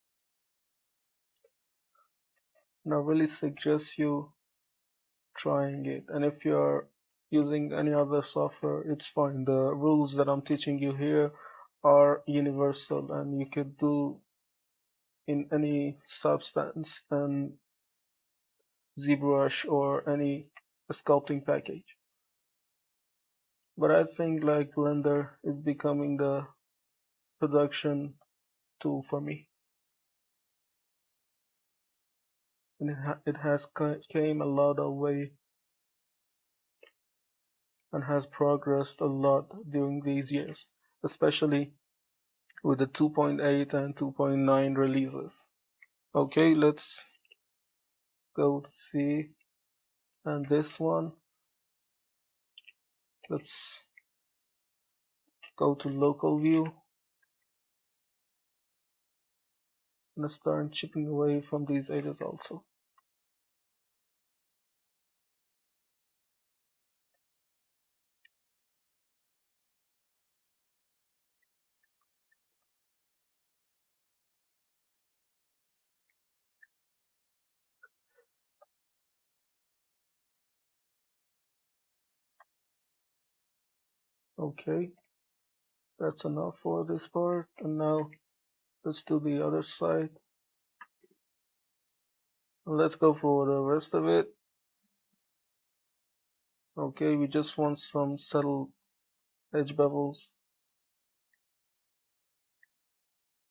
A: Now really suggest you trying it, and if you're using any other software, it's fine. The rules that I'm teaching you here are universal and you could do in any Substance and ZBrush or any sculpting package. But I think like Blender is becoming the production tool for me, and it has came a lot of way and has progressed a lot during these years, especially with the 2.8 and 2.9 releases. Okay, let's go to see, and this one, let's go to local view and start chipping away from these edges also. Okay, that's enough for this part, and now let's do the other side. Let's go for the rest of it. Okay, we just want some subtle edge bevels.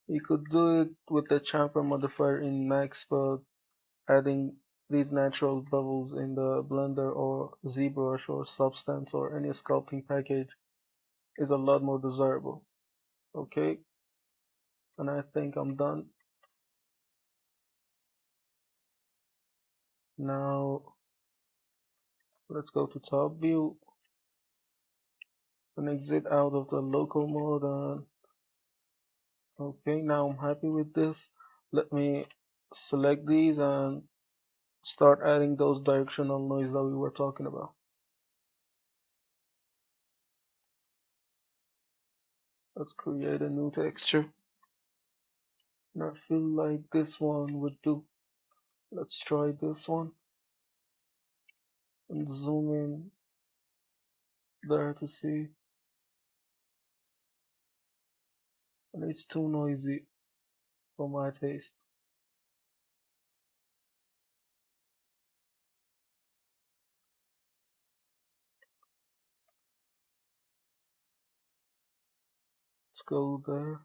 A: You could do it with the chamfer modifier in Max, but adding these natural bevels in the Blender or ZBrush or Substance or any sculpting package is a lot more desirable. Okay, and I think I'm done. Now let's go to top view and exit out of the local mode. And okay, now I'm happy with this. Let me select these and start adding those directional noise that we were talking about. Let's create a new texture. And I feel like this one would do. Let's try this one and zoom in there to see. And it's too noisy for my taste. Let's go there.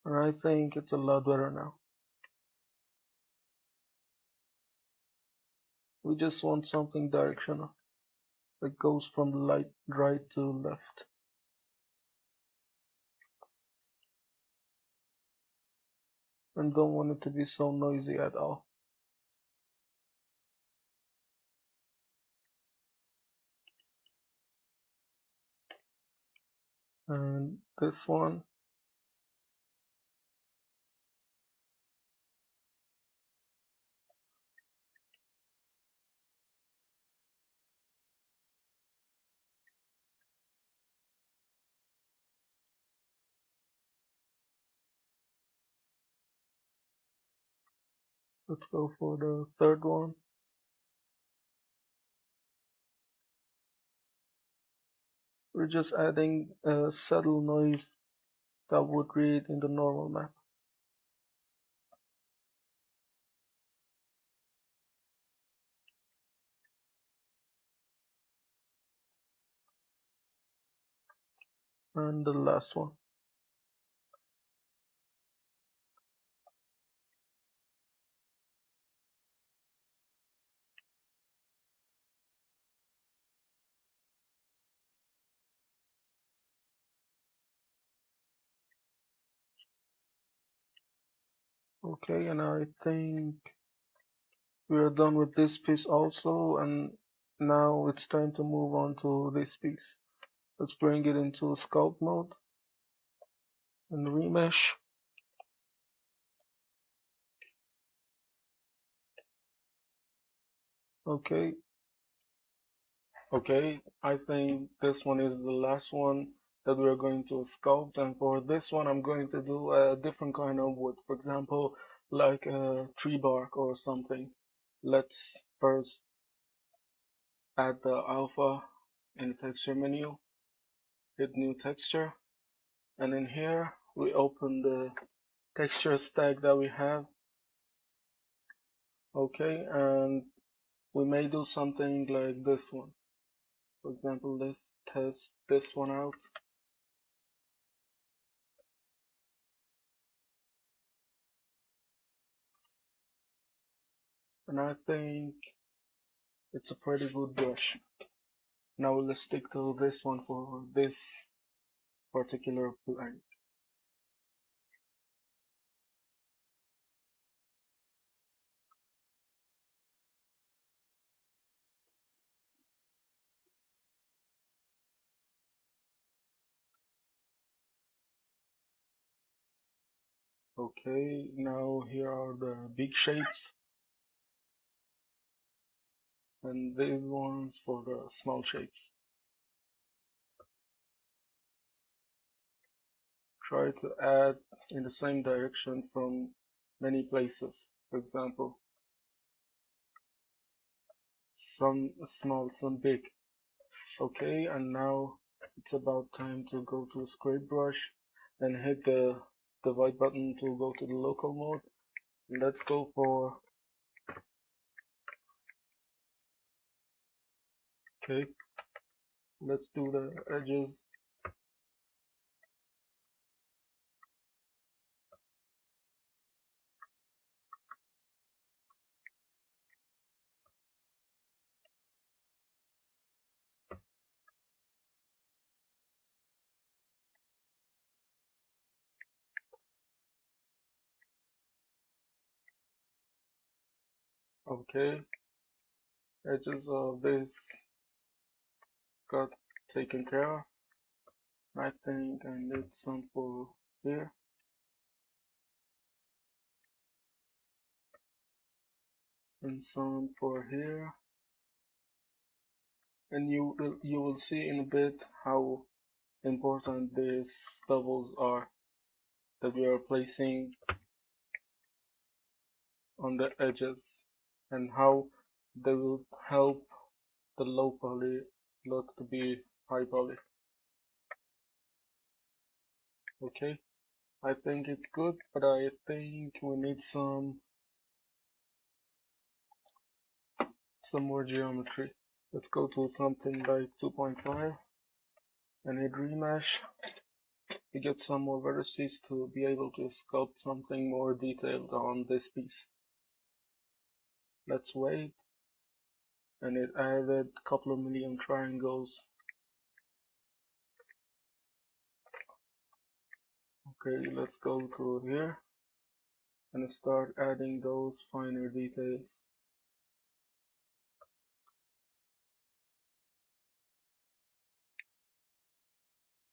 A: And I think it's a lot better now. We just want something directional that goes from right to left. And don't want it to be so noisy at all. And this one, let's go for the third one. We're just adding a subtle noise that would read in the normal map. And the last one. Okay, and I think we are done with this piece also, and now it's time to move on to this piece. Let's bring it into sculpt mode and remesh. Okay, okay, I think this one is the last one that we are going to sculpt, and for this one I'm going to do a different kind of wood, for example like a tree bark or something. Let's first add the alpha in the texture menu, hit new texture, and in here we open the texture stack that we have. Okay, and we may do something like this one. For example, let's test this one out. And I think it's a pretty good brush. Now let's stick to this one for this particular plank. Okay, now here are the big shapes, and these ones for the small shapes. Try to add in the same direction from many places. For example, some small, some big. Okay, and now it's about time to go to scrape brush and hit the white button to go to the local mode. Let's go for, okay, let's do the edges. Okay, edges of this got taken care of. I think I need some for here and some for here. And you will see in a bit how important these bubbles are that we are placing on the edges, and how they will help the low poly look to be high poly. Okay, I think it's good, but I think we need some more geometry. Let's go to something like 2.5 and hit remesh to get some more vertices to be able to sculpt something more detailed on this piece. Let's wait, and it added a couple of million triangles. Okay, let's go to here and start adding those finer details.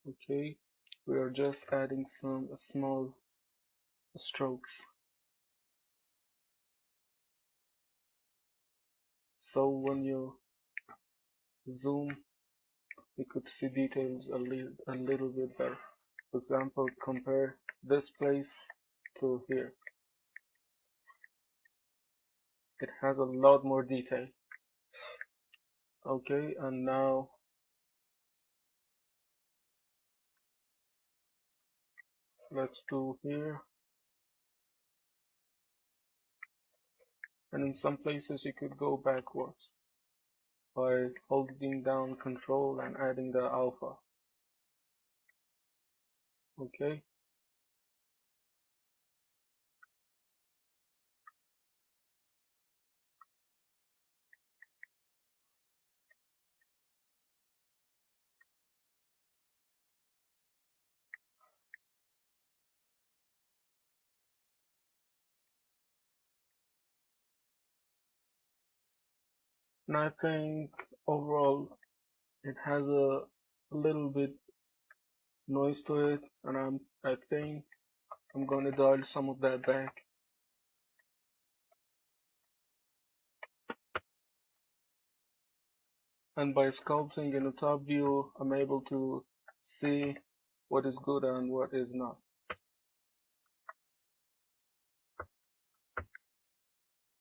A: Okay, we are just adding some small strokes. So when you zoom, you could see details a little bit better. For example, compare this place to here. It has a lot more detail. Okay, and now let's do here. And in some places you could go backwards by holding down control and adding the alpha. Okay. And I think overall it has a little bit noise to it, and I think I'm going to dial some of that back. And by sculpting in the top view, I'm able to see what is good and what is not.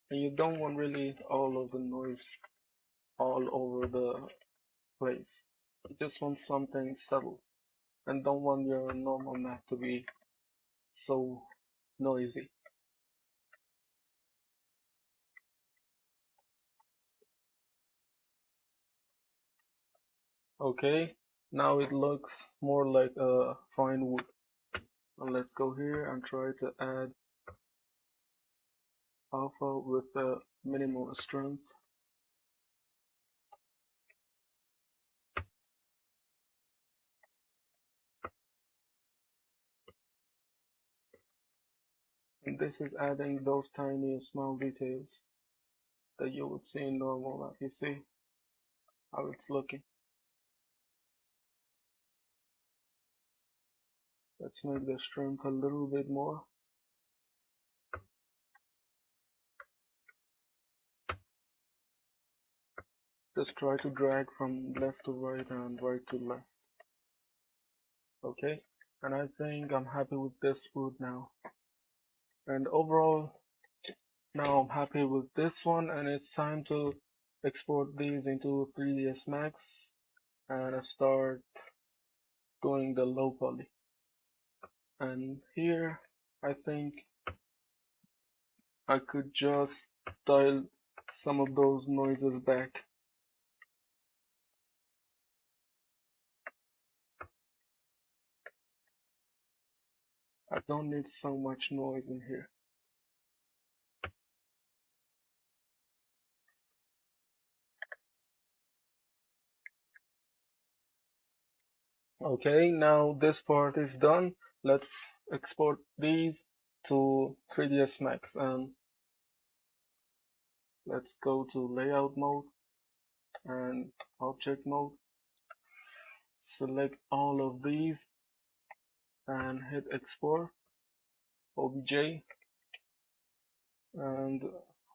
A: And you don't want really all of the noise all over the place. You just want something subtle and don't want your normal map to be so noisy. Okay, now it looks more like a fine wood. Now let's go here and try to add alpha with the minimal strength. And this is adding those tiny small details that you would see in normal map. You see how it's looking. Let's make the strength a little bit more. Just try to drag from left to right and right to left. Okay, and I think I'm happy with this wood now. And overall, now I'm happy with this one, and it's time to export these into 3ds Max and start doing the low poly. And here I think I could just dial some of those noises back. I don't need so much noise in here. Okay, now this part is done. Let's export these to 3ds Max, and let's go to layout mode and object mode. Select all of these and hit export obj and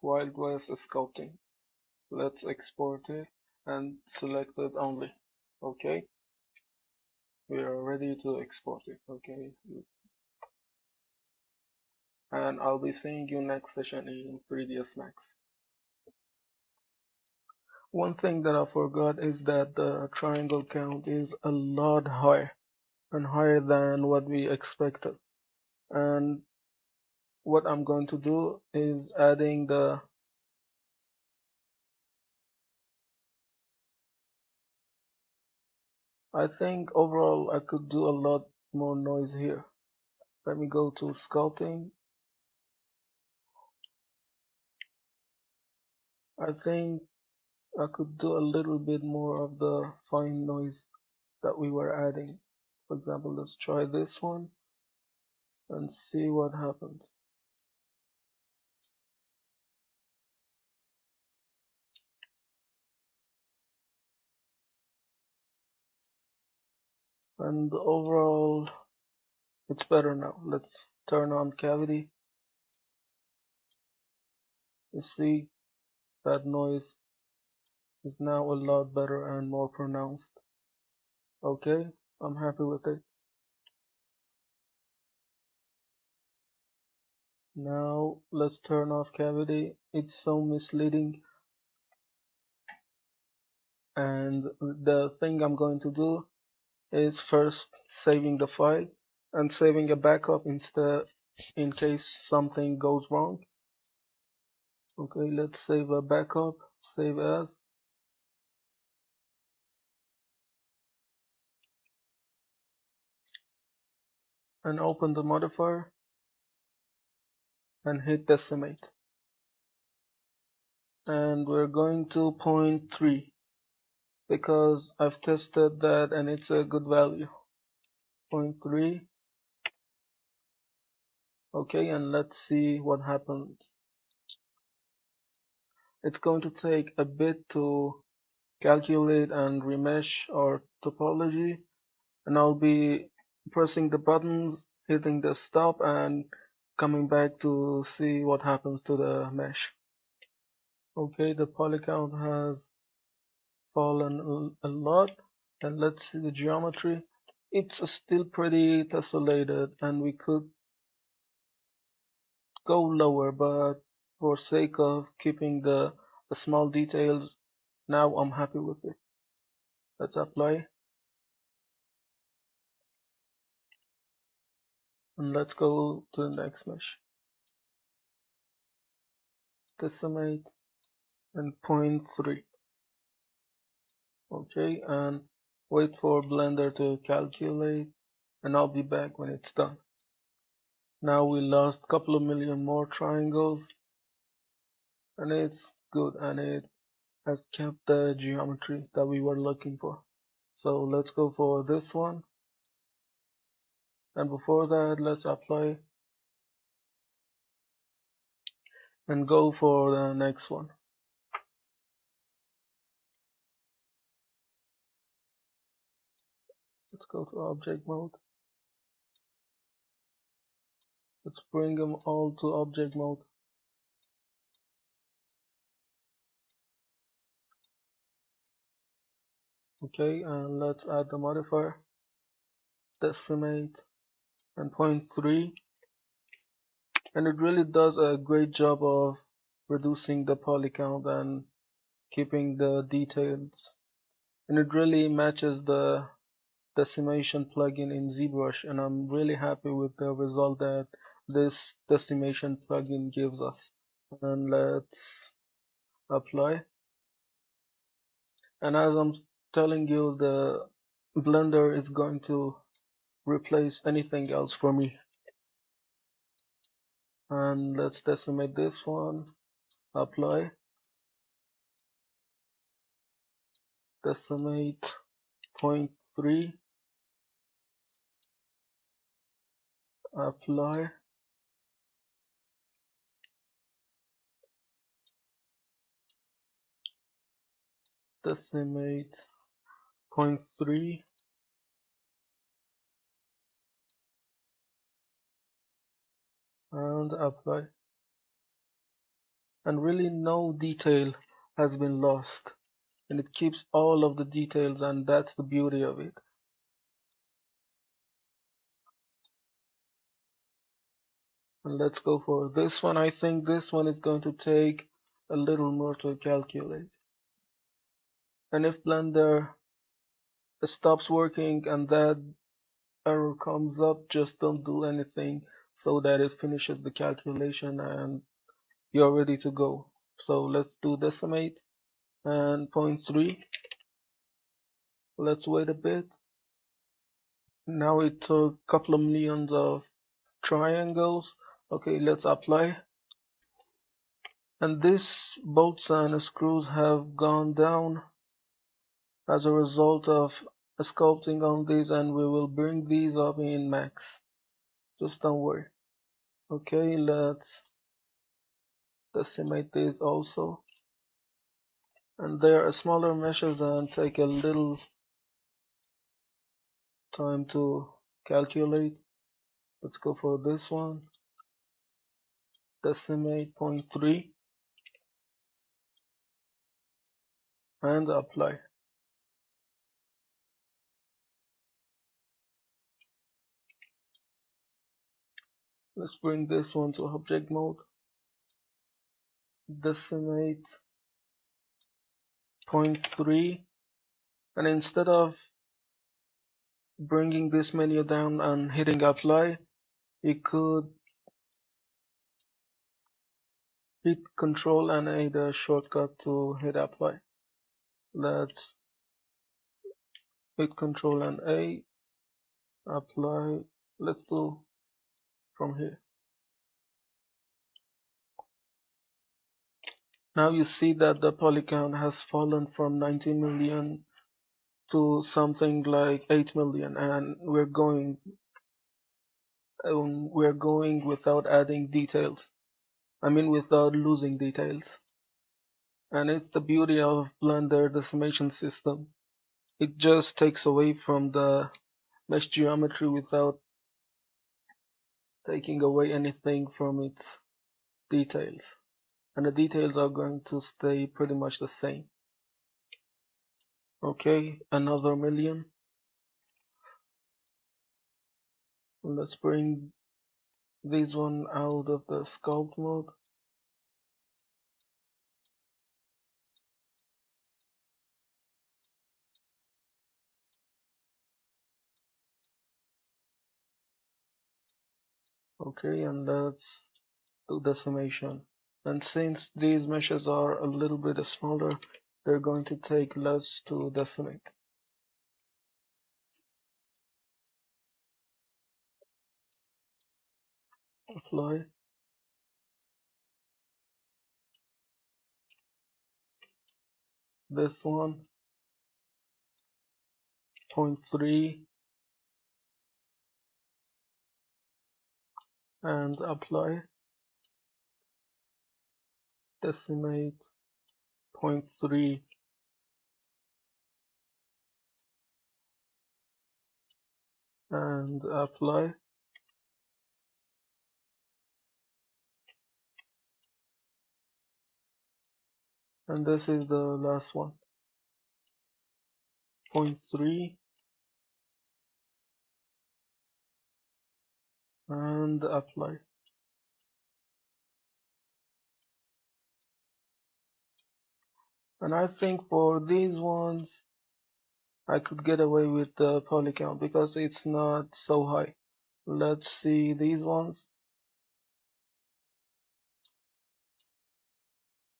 A: Wild West Sculpting. Let's export it and select it only. Okay, we are ready to export it. Okay, and I'll be seeing you next session in 3ds Max. One thing that I forgot is that the triangle count is a lot higher and higher than what we expected. And what I'm going to do is adding the I think overall I could do a lot more noise here. Let me go to sculpting. I think I could do a little bit more of the fine noise that we were adding. For example, let's try this one and see what happens. And overall it's better now. Let's turn on cavity. You see that noise is now a lot better and more pronounced. Okay, I'm happy with it. Now let's turn off cavity. It's so misleading. And the thing I'm going to do is first saving the file and saving a backup instead in case something goes wrong. Okay, let's save a backup, save as. And open the modifier and hit decimate. And we're going to 0.3 because I've tested that and it's a good value. 0.3. Okay, and let's see what happens. It's going to take a bit to calculate and remesh our topology, and I'll be pressing the buttons, hitting the stop, and coming back to see what happens to the mesh. Okay, the poly count has fallen a lot, and let's see the geometry. It's still pretty tessellated, and we could go lower, but for sake of keeping the small details, now I'm happy with it. Let's apply, and let's go to the next mesh. Decimate and 0.3. Okay, and wait for Blender to calculate, and I'll be back when it's done. Now we lost a couple of million more triangles, and it's good, and it has kept the geometry that we were looking for. So let's go for this one, and before that let's apply and go for the next one. Let's go to object mode. Let's bring them all to object mode. Okay, and let's add the modifier, decimate, and 0.3. And it really does a great job of reducing the poly count and keeping the details. And it really matches the decimation plugin in ZBrush, and I'm really happy with the result that this decimation plugin gives us. And let's apply. And as I'm telling you, the Blender is going to replace anything else for me. And let's decimate this one, apply, decimate 0.3, apply, decimate 0.3, and apply. And really no detail has been lost, and it keeps all of the details, and that's the beauty of it. And let's go for this one. I think this one is going to take a little more to calculate. And if Blender stops working and that error comes up, just don't do anything so that it finishes the calculation and you're ready to go. So let's do decimate and 0.3. Let's wait a bit. Now it took a couple of millions of triangles. Okay, let's apply. And these bolts and screws have gone down as a result of sculpting on these, and we will bring these up in max. Just don't worry. Okay, let's decimate these also. And they are smaller meshes and take a little time to calculate. Let's go for this one. Decimate 0.3 and apply. Let's bring this one to object mode. Decimate 0.3, and instead of bringing this menu down and hitting apply, you could hit Control and A, the shortcut to hit apply. Let's hit Control and A, apply. Let's do from here. Now you see that the poly count has fallen from 19 million to something like 8 million, and we're going without adding details. I mean, without losing details. And it's the beauty of Blender decimation system. It just takes away from the mesh geometry without taking away anything from its details. And the details are going to stay pretty much the same. Okay, another million. Let's bring this one out of the sculpt mode. Okay, and let's do decimation. And since these meshes are a little bit smaller, they're going to take less to decimate. Apply. This one, 0.3, and apply. Decimate, 0.3, and apply. And this is the last one, 0.3, and apply. And I think for these ones, I could get away with the poly count because it's not so high. Let's see these ones.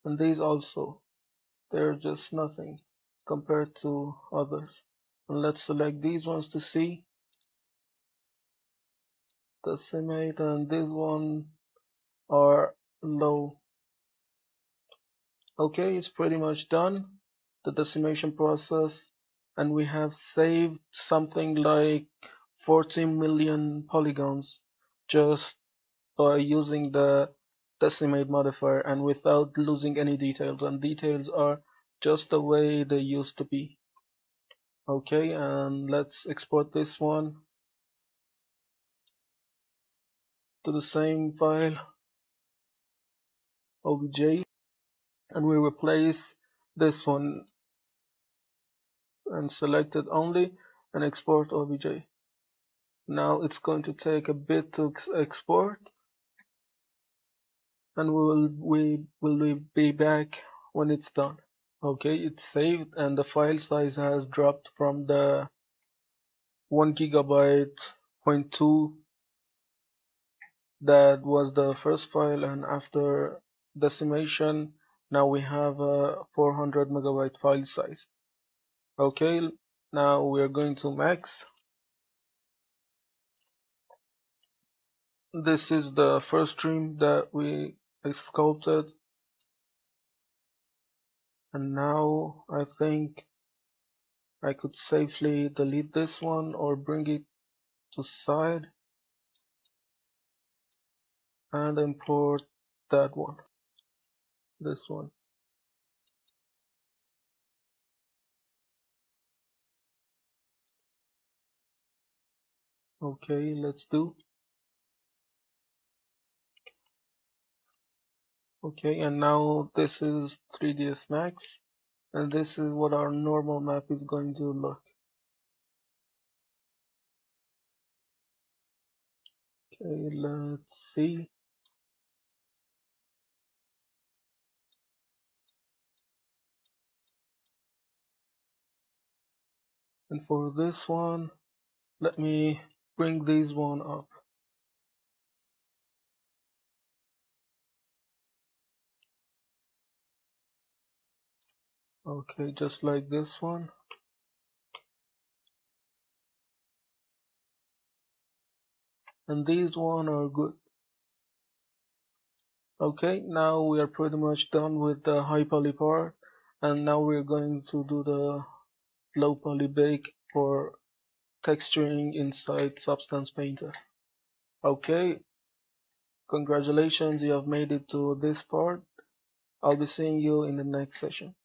A: And these also. They're just nothing compared to others. And let's select these ones to see. Decimate and this one are low. Okay, it's pretty much done, the decimation process, and we have saved something like 14 million polygons just by using the decimate modifier and without losing any details, and details are just the way they used to be. Okay, and let's export this one to the same file, obj, and we replace this one and select it only and export obj. Now it's going to take a bit to export, and we will be back when it's done. Okay, it's saved and the file size has dropped from the 1 gigabyte point 2 that was the first file, and after decimation now we have a 400 megabyte file size. Okay, now we are going to max. This is the first stream that we sculpted, and now I think I could safely delete this one or bring it to side and import that one, this one. Okay, let's do. Okay, and now this is 3ds Max, and this is what our normal map is going to look. Okay, let's see. And for this one, let me bring this one up. Okay, just like this one. And these one are good. Okay, now we are pretty much done with the high poly part, and now we're going to do the low poly bake for texturing inside Substance Painter. Okay, congratulations, you have made it to this part. I'll be seeing you in the next session.